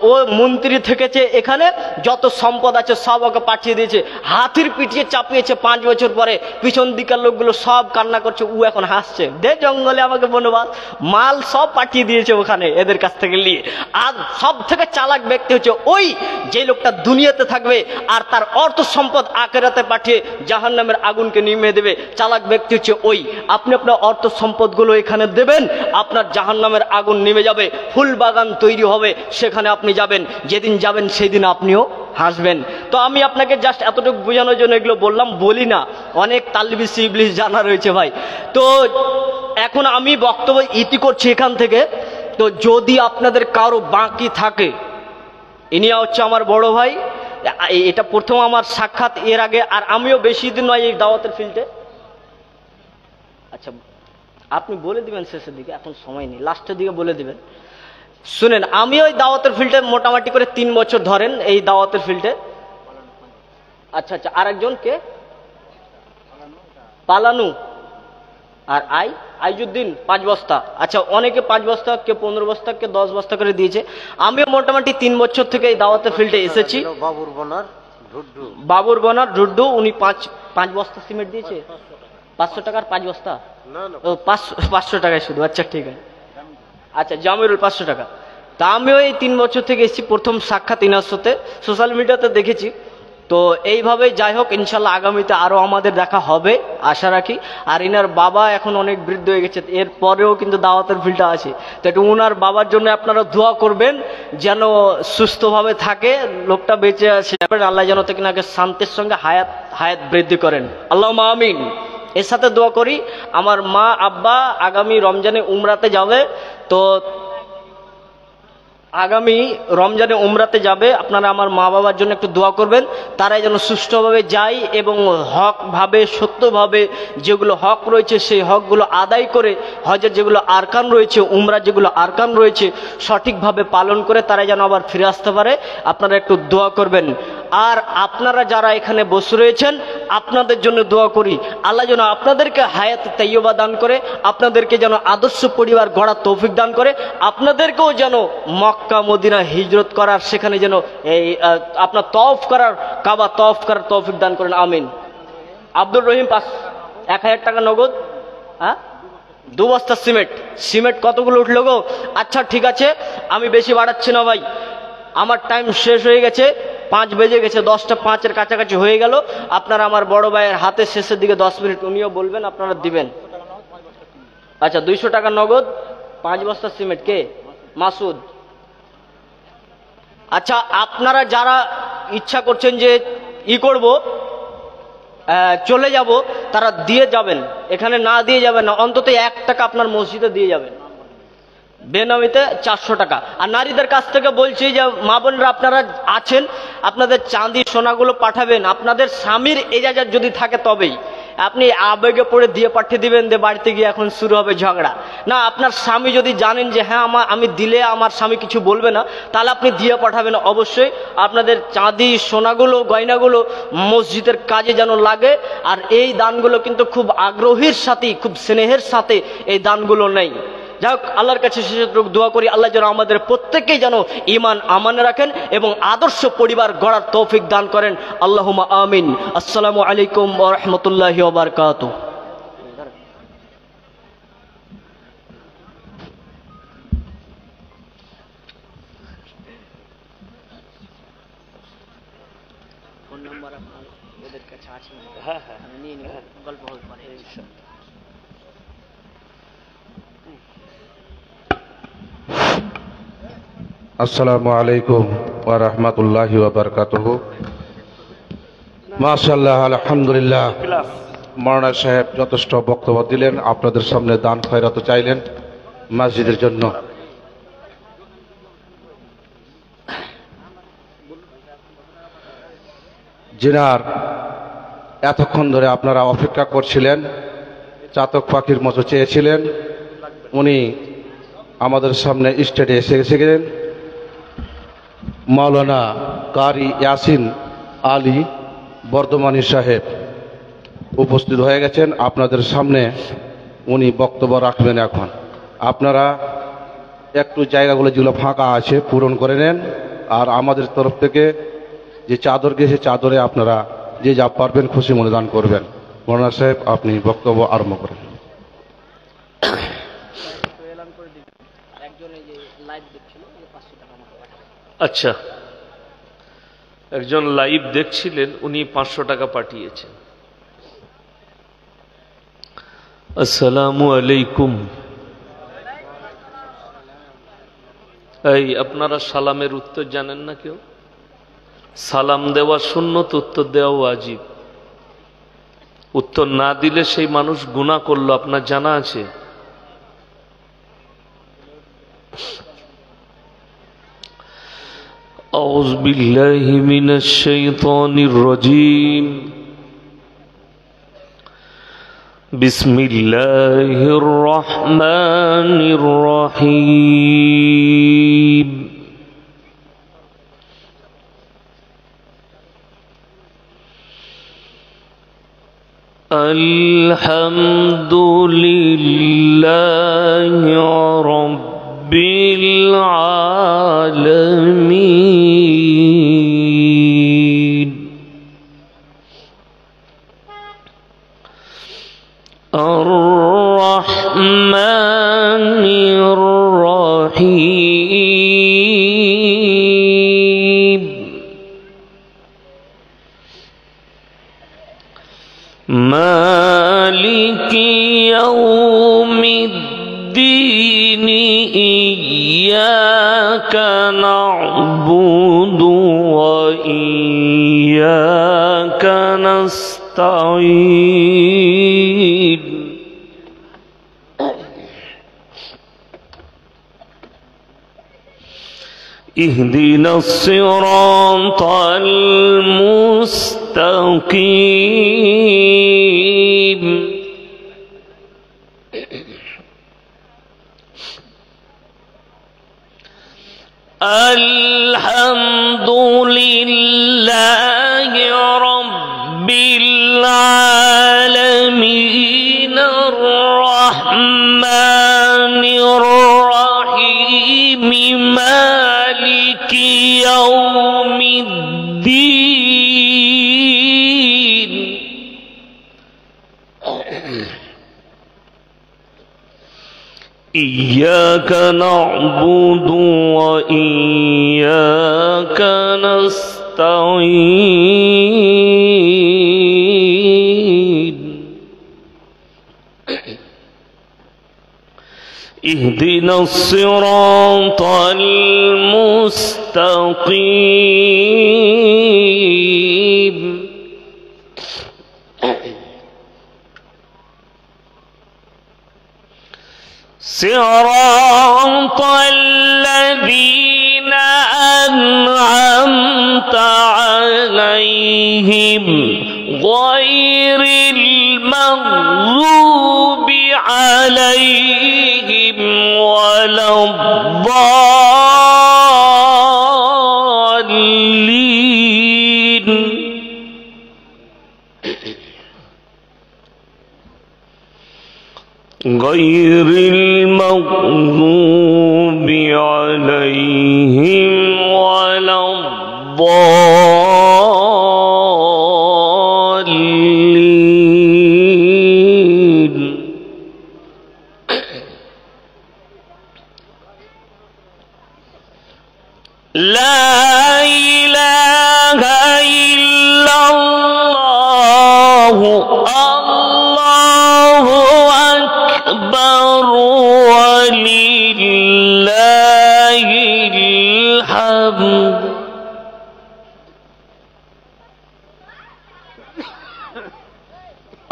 ও মন্ত্রী থেকেছে, এখানে যত সম্পদ আছে সব ওকে পাঠিয়ে দিয়েছে। হাতির পিঠিয়ে চাপিয়েছে 5 বছর পরে। পিছন দিকের লোকগুলো সব কান্না করছে, ও এখন হাসছে। জঙ্গলে আমাকে বনবাস, মাল সব পাঠিয়ে দিয়েছে ওখানে এদের কাছ থেকে নিয়ে। আর সব থেকে চালাক ব্যক্তি হচ্ছে ওই যে লোকটা দুনিয়াতে থাকবে আর তার অর্থ সম্পদ আখিরাতে পাঠিয়ে জাহান্নামের আগুনকে নিভিয়ে দেবে। চালাক ব্যক্তি হচ্ছে ওই। আপনি আপনার অর্থ সম্পদগুলো এখানে দেবেন, আপনার জাহান্নামের আগুন নিভে যাবে, ফুল বাগান তৈরি হবে, সেখানে আপনি যাবেন। যেদিন যাবেন সেদিন আপনিও হাসবেন। তো আমি আপনাকে জাস্ট এতটুকু বোঝানোর জন্য এগুলো বললাম, বলি না, অনেক তালবিস ইবলিস জানা রয়েছে ভাই। তো এখন আমি বক্তব্য ইতি করছি এখান থেকে। তো যদি আপনাদের কারো বাকি থাকে, ইনি হচ্ছে আমার বড় ভাই, এটা প্রথম আমার সাক্ষাৎ, এর আগে আর আমিও বেশি দিন নয় এই দাওয়াতের ফিল্ডে। আচ্ছা আপনি বলে দিবেন শেষের দিকে, এখন সময় নেই, লাস্টের দিকে বলে দিবেন। শুনেন, আমি ওই দাওয়াতের ফিল্ডে মোটামুটি করে 3 বছর ধরেন এই দাওয়াতের ফিল্ডে। আচ্ছা আচ্ছা, আরেকজন কে? পালানু। আর আইজুদ্দিন 5 বস্তা। আচ্ছা, অনেকে 5 বস্তা, কে 15 বস্তা, কে 10 বস্তা করে দিয়েছে। আমিও মোটামুটি 3 বছর থেকে এই দাওয়াতের ফিল্ডে এসেছি। বাবুর বনার ঢুড্ডু, উনি 5 বস্তা সিমেন্ট দিয়েছে। 500 টাকার 5 বস্তা, ও 500 টাকায় শুধু। আচ্ছা ঠিক আছে। আচ্ছা জামিরুল 500 টাকা। তা আমিও এই 3 বছর থেকে এসেছি, প্রথম সাক্ষাৎ ইনার সাথে সোশ্যাল মিডিয়াতে দেখেছি। তো এইভাবেই যাই হোক, ইনশাল্লাহ আগামীতে আরও আমাদের দেখা হবে আশা রাখি। আর ইনার বাবা এখন অনেক বৃদ্ধ হয়ে গেছে, এরপরেও কিন্তু দাওয়াতের ফিল্ডটা আছে। তো একটু ওনার বাবার জন্য আপনারা দোয়া করবেন যেন সুস্থভাবে থাকে, লোকটা বেঁচে আছে, আল্লাহ যেন তাকে শান্তির সঙ্গে হায়াত বৃদ্ধি করেন, আল্লাহুম্মা আমিন। এর সাথে দোয়া করি আমার মা আব্বা আগামী রমজানে উমরাতে যাবে। তো আগামী রমজানে উমরাতে যাবে, আপনারা আমার মা বাবার জন্য একটু দোয়া করবেন, তারাই যেন সুষ্ঠুভাবে যায় এবং হকভাবে সত্যভাবে যেগুলো হক রয়েছে সেই হকগুলো আদায় করে, হজের যেগুলো আরকান রয়েছে, উমরার যেগুলো আরকান রয়েছে সঠিকভাবে পালন করে তারাই যেন আবার ফিরে আসতে পারে। আপনারা একটু দোয়া করবেন। আর আপনারা যারা এখানে বসে রয়েছেন, আপনাদের জন্য দোয়া করি, আল্লাহ যেন আপনাদেরকে হায়াত তাইয়্যিবা দান করে, আপনাদেরকে যেন আদর্শ পরিবার গড়ার তৌফিক দান করে, আপনাদেরকেও যেন মক্কা মদিনা হিজরত করার, সেখানে যেন এই আপনার তওয়াফ করার, কাবা তওয়াফ করার তৌফিক দান করেন, আমিন। আব্দুর রহিম 1000 টাকা নগদ। হ্যাঁ, 2 বস্তা সিমেন্ট কতগুলো উঠলো গো? আচ্ছা ঠিক আছে, আমি বেশি বাড়াচ্ছি না ভাই, আমার টাইম শেষ হয়ে গেছে, 5 বেজে গেছে, 10টা 5-এর কাছাকাছি হয়ে গেল। আপনারা আমার বড় ভাইয়ের হাতে শেষের দিকে 10 মিনিট উনিও বলবেন, আপনারা দিবেন। আচ্ছা 200 টাকা নগদ, 5 বস্তা সিমেন্ট। কে? মাসুদ। আচ্ছা আপনারা যারা ইচ্ছা করছেন যে করব, চলে যাব, তারা দিয়ে যাবেন, এখানে না দিয়ে যাবেন না, অন্তত 1 টাকা আপনার মসজিদে দিয়ে যাবেন, বেনামিতে 400 টাকা। আর নারীদের কাছ থেকে বলছি যে মা বোনরা আপনারা আছেন, আপনাদের চাঁদি সোনাগুলো পাঠাবেন, আপনাদের স্বামীর এজাজত যদি থাকে তবেই। আপনি আবেগে পড়ে দিয়ে পাঠিয়ে দিবেন, দিয়ে বাড়িতে গিয়ে এখন শুরু হবে ঝগড়া। না, আপনার স্বামী যদি জানেন যে হ্যাঁ আমি দিলে আমার স্বামী কিছু বলবে না, তাহলে আপনি দিয়ে পাঠাবেন। অবশ্যই আপনাদের চাঁদি সোনাগুলো গয়নাগুলো মসজিদের কাজে যেন লাগে। আর এই দানগুলো কিন্তু খুব আগ্রহের সাথে, খুব স্নেহের সাথে এই দানগুলো নেই। যাই হোক, আল্লাহর কাছে শেষের দোয়া করি, আল্লাহ যেন আমাদের প্রত্যেককেই যেন ঈমান আমানে রাখেন এবং আদর্শ পরিবার গড়ার তৌফিক দান করেন, আল্লাহুম্মা আমিন। আসসালামু আলাইকুম ওয়া রাহমাতুল্লাহি ওয়া বারাকাতুহু। ফোন নাম্বার আপনার ওদের কাছে আছে? হ্যাঁ হ্যাঁ, আমি নিয়ে নিব, গল্প হবে পরে। আসসালামু আলাইকুম ওয়া রাহমাতুল্লাহি ওয়া বারাকাতুহু। মাশাআল্লাহ, আলহামদুলিল্লাহ। মাওলানা সাহেব যথেষ্ট বক্তব্য দিলেন, আপনাদের সামনে দান খয়রাত চাইলেন মসজিদের জন্য। জিনার এতক্ষণ ধরে আপনারা অপেক্ষা করছিলেন, চাতক পাখির মতো চেয়েছিলেন, উনি আমাদের সামনে স্টেজে এসে গেলেন। মাওলানা কারি ইয়াসিন আলী বর্ধমানী সাহেব উপস্থিত হয়ে গেছেন আপনাদের সামনে, উনি বক্তব্য রাখবেন। এখন আপনারা একটু জায়গাগুলো যেগুলো ফাঁকা আছে পূরণ করে নেন, আর আমাদের তরফ থেকে যে চাদর গেছে চাদরে আপনারা যে যা পারবেন খুশি মনে দান করবেন। মাওলানা সাহেব, আপনি বক্তব্য আরম্ভ করেন। আচ্ছা, একজন লাইভ দেখছিলেন, উনি 500 টাকা পাঠিয়েছেন। আসসালামু আলাইকুম। এই আপনারা সালামের উত্তর জানেন না কেউ? সালাম দেওয়া সুন্নত, উত্তর দেওয়া ওয়াজিব। উত্তর না দিলে সেই মানুষ গুনাহ করলো, আপনার জানা আছে? আউযু বিল্লাহি মিনাশ শাইতানির রাজীম। বিসমিল্লাহির রহমানির রহিম। আলহামদুলিল্লাহি রাব্বিল আলামিন। আর-রাহমানির রহিম। মালিকি ইয়াউমিদ্দিন। ইয়্যাকা না'বুদু ওয়া ইয়্যাকা নাস্তাঈন। اهدنا الصراط المستقيم الحمد لله رب العالمين الرحمن الرحيم مالك يوم الدين إياك نعبد وإياك نستعين اهدنا الصراط المستقيم صراط الذين أنعمت عليهم غير المغضوب عليهم ولا الضالين غير المغضوب عليهم ولا الضالين لا إله إلا الله الله أكبر ولله الحمد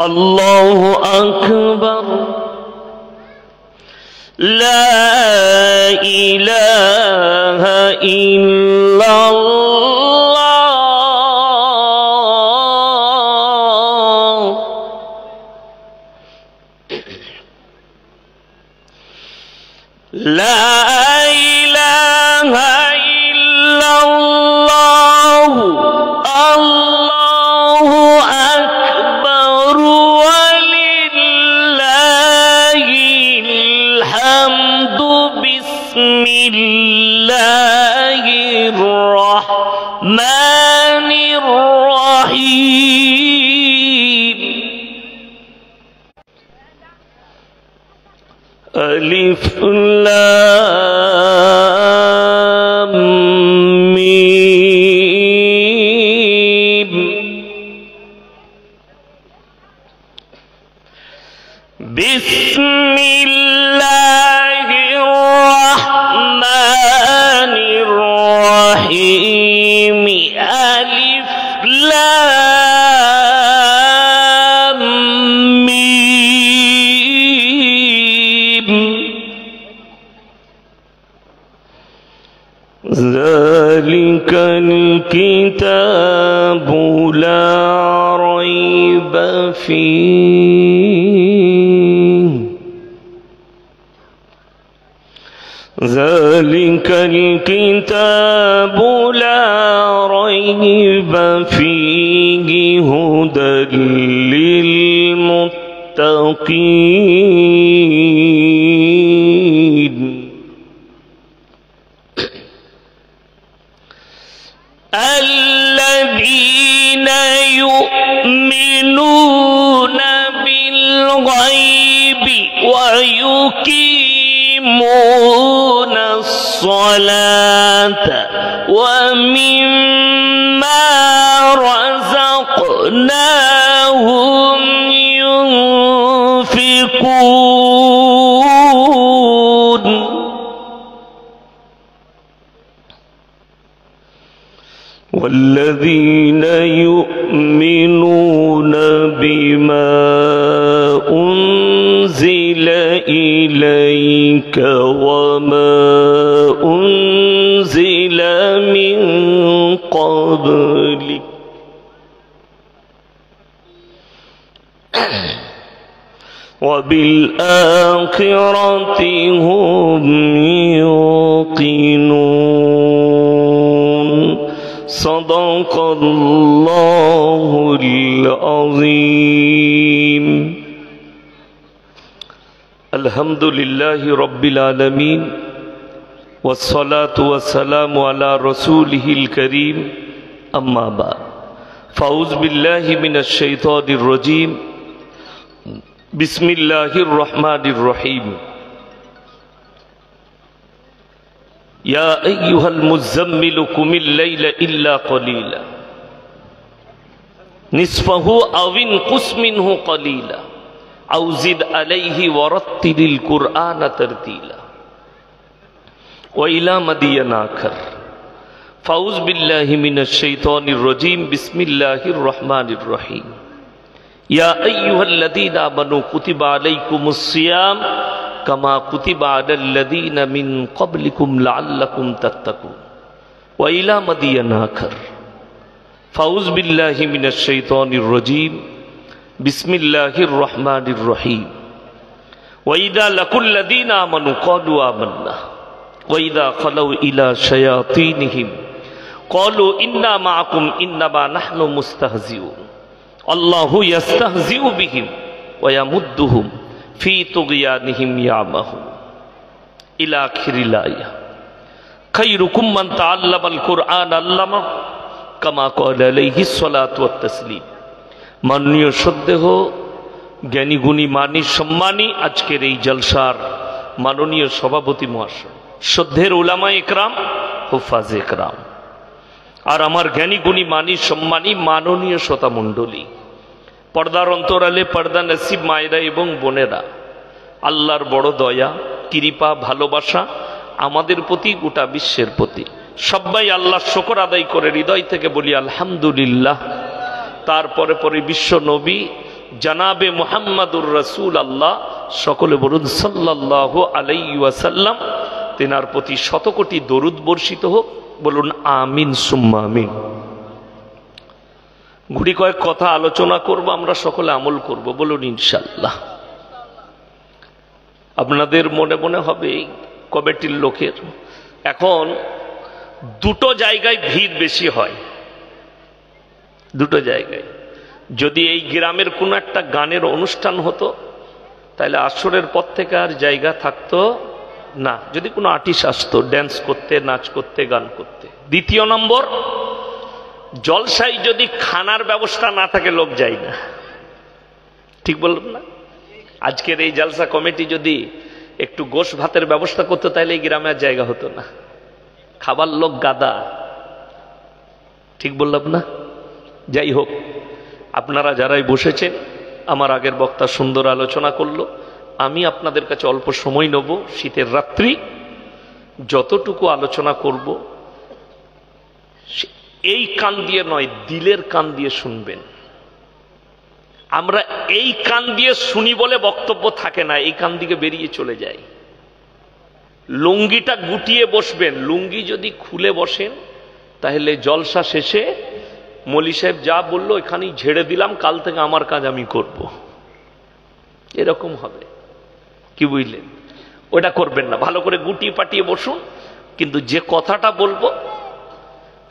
الله أكبر لا إله إلا الله لا إله إلا الله الله أكبر ولله الحمد بسم الله الرحمن الرحيم ألف لام ميم بسم الله الرحمن الرحيم ذلك الكتاب لا ريب فيه ذلك الكتاب لا ريب فيه هدى للمتقين الذين يؤمنون بالغيب ويقيمون الصلاة ومما رزقناهم ينفقون والذين يؤمنون بما أنزل إليك وما أنزل من قبلك وبالآخرة هم يوقنون صدق الله العظيم الحمد لله رب العالمين والصلاة والسلام على رسوله الكريم أما بعد فأعوذ بالله من الشيطان الرجيم بسم الله الرحمن الرحيم يا أيها المزمل قم الليل إلا قليلا نصفه أو انقص منه قليلا أو زد عليه ورتل القرآن ترتيلا وإلى مدين آخر فأعوذ بالله من الشيطان الرجيم بسم الله الرحمن الرحيم يا أيها الذين آمنوا كتب عليكم الصيام كما كتب على الذين من قبلكم لعلكم تتقون وإلى مدين آخر فأعوذ بالله من الشيطان الرجيم بسم الله الرحمن الرحيم وإذا لقوا الذين آمنوا قالوا آمنا وإذا خلوا إلى شياطينهم قالوا إنا معكم إنما نحن مستهزئون الله يستهزئ بهم ويمدهم في طغيانهم يعمهون إلى آخر الآية خيركم من تعلم القرآن علمه كما قال عليه الصلاة والتسليم মাননীয় শ্রদ্ধেয় জ্ঞানী গুণী মানী সম্মানী আজকের এই জলসার মাননীয় সভাপতি মহাশয় শ্রদ্ধের উলামা ইকরাম হুফাজ ইকরাম আর আমার জ্ঞানী গুণী মানী সম্মানী মাননীয় শ্রোতা মণ্ডলী পর্দার অন্তরালে পর্দা নসিব মায়েরা এবং বোনেরা আল্লাহর বড় দয়া কৃপা ভালোবাসা আমাদের প্রতি গোটা বিশ্বের প্রতি সবাই আল্লাহর শুকর আদায় করে হৃদয় থেকে বলি আলহামদুলিল্লাহ তারপরে পরে বিশ্ব নবী জানাবে মুহাম্মাদুর রাসূল আল্লাহ সকলে বলুন সাল্লাল্লাহু আলাইহি ওয়াসাল্লাম তেনার প্রতি শত কোটি দরুদ বর্ষিত হোক বলুন আমিন সুম্মা আমিন গুড়ি কয়েক কথা আলোচনা করব আমরা সকলে আমল করব বলুন ইনশাআল্লাহ আপনাদের মনে মনে হবে কমিটির লোকের এখন দুটো জায়গায় ভিড় বেশি হয় দুটো জায়গায় যদি এই গ্রামের কোনো একটা গানের অনুষ্ঠান হতো তাহলে আসরের পর থেকে আর জায়গা থাকতো না যদি কোনো আর্টিস্ট আসতো ড্যান্স করতে নাচ করতে গান করতে দ্বিতীয় নম্বর জলসায় যদি খানার ব্যবস্থা না থাকে লোক যায় না ঠিক বললাম না আজকের এই জলসা কমিটি যদি একটু গোশ ভাতের ব্যবস্থা করতো তাহলে এই গ্রামে আর জায়গা হতো না খাবার লোক গাদা ঠিক বললাম না যাই হোক আপনারা যারাই বসেছেন আমার আগের বক্তা সুন্দর আলোচনা করলো আমি আপনাদের কাছে অল্প সময় নেব শীতের রাত্রি যতটুকু আলোচনা করব এই কান দিয়ে নয় দিলের কান দিয়ে শুনবেন আমরা এই কান দিয়ে শুনি বলে বক্তব্য থাকে না এই কান দিকে বেরিয়ে চলে যায় লুঙ্গিটা গুটিয়ে বসবেন। লুঙ্গি যদি খুলে বসেন তাহলে জলসা শেষে মৌলী সাহেব যা বললো এখানেই ঝেড়ে দিলাম, কাল থেকে আমার কাজ আমি করব, এরকম হবে। কি বুঝলেন? ওটা করবেন না, ভালো করে গুটিয়ে পাটিয়ে বসুন। কিন্তু যে কথাটা বলবো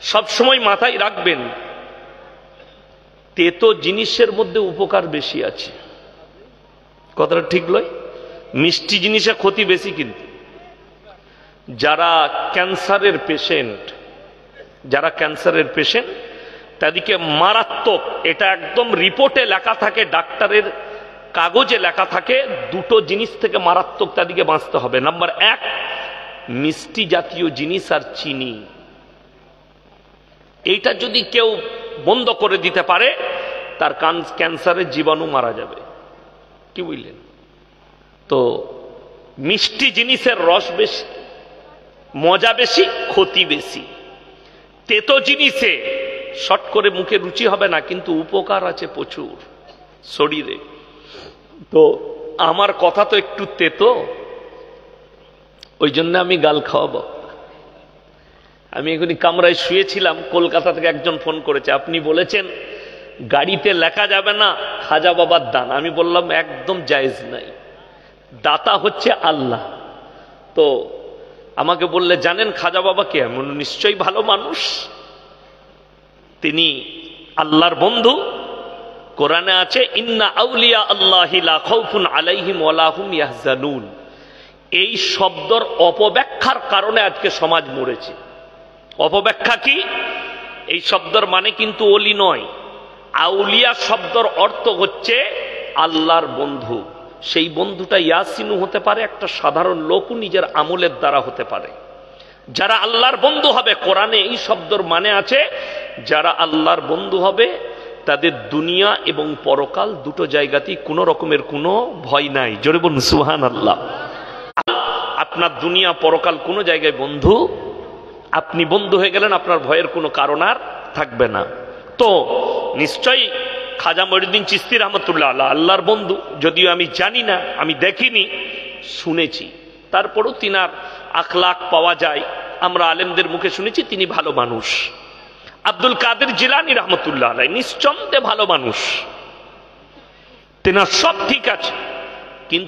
সবসময় মাথায় রাখবেন, তেতো জিনিসের মধ্যে উপকার বেশি আছে। কথাটা ঠিক নয়? মিষ্টি জিনিসে ক্ষতি বেশি। কিন্তু যারা ক্যান্সারের পেশেন্ট তাদেরকে মারাত্মক, এটা একদম রিপোর্টে লেখা থাকে, ডাক্তারের কাগজে লেখা থাকে, দুটো জিনিস থেকে মারাত্মক তাদেরকে বাঁচতে হবে। নাম্বার 1, মিষ্টি জাতীয় জিনিস আর চিনি। এইটা যদি কেউ বন্ধ করে দিতে পারে তার ক্যান্সারের জীবাণু মারা যাবে। কি বুঝলেন? তো মিষ্টি জিনিসের রস বেশি, মজা বেশি, ক্ষতি বেশি। তেতো জিনিসে শর্ট করে মুখে রুচি হবে না, কিন্তু উপকার আছে প্রচুর শরীরে। তো আমার কথা তো একটু তেতো, ওই জন্য আমি গাল খাওয়াবো। আমি এখনই কামরায় শুয়েছিলাম, কলকাতা থেকে একজন ফোন করেছে, আপনি বলেছেন গাড়িতে লেখা যাবে না খাজা বাবার দান। আমি বললাম একদম জায়েজ নাই, দাতা হচ্ছে আল্লাহ। তো আমাকে বললে জানেন খাজা বাবা কে? আমি বললাম নিশ্চয়ই ভালো মানুষ, তিনি আল্লাহর বন্ধু। কোরআনে আছে ইন্না আউলিয়া আল্লাহি লা খাউফুন আলাইহিম ওয়ালা হুম ইয়াহজানুন। এই শব্দর অপব্যাখ্যার কারণে আজকে সমাজ মরেছে। অপব্যাখ্যা কি? এই শব্দর মানে কিন্তু ওলি নয়। আউলিয়া শব্দর অর্থ হচ্ছে আল্লাহর বন্ধু। সেই বন্ধুটা ইয়াসিনও হতে পারে, একটা সাধারণ লোকও নিজের আমলের দ্বারা হতে পারে। যারা আল্লাহর বন্ধু হবে, কোরআনে এই শব্দর মানে আছে যারা আল্লাহর বন্ধু হবে তাদের দুনিয়া এবং পরকাল দুটো জায়গাতেই কোনো রকমের কোনো ভয় নাই। জোরে বলুন সুবহানাল্লাহ। আপনার দুনিয়া পরকাল কোনো জায়গায় বন্ধু, আপনি বন্ধু হয়ে গেলেন, আপনার ভয়ের কোনো কারণ আর থাকবে না। তো নিশ্চয়ই খাজা মঈনুদ্দিন চিশতি রহমতুল্লাহ আলাইহি আল্লাহর বন্ধু, যদিও আমি জানি না, আমি দেখিনি, শুনেছি। তারপরও তিনার আখলাক পাওয়া যায়, আমরা আলেমদের মুখে শুনেছি তিনি ভালো মানুষ। আব্দুল কাদের জিলানী রহমতুল্লাহ আলাইহি নিঃসন্দেহে ভালো মানুষ, তেনার সব ঠিক আছে, কিন্তু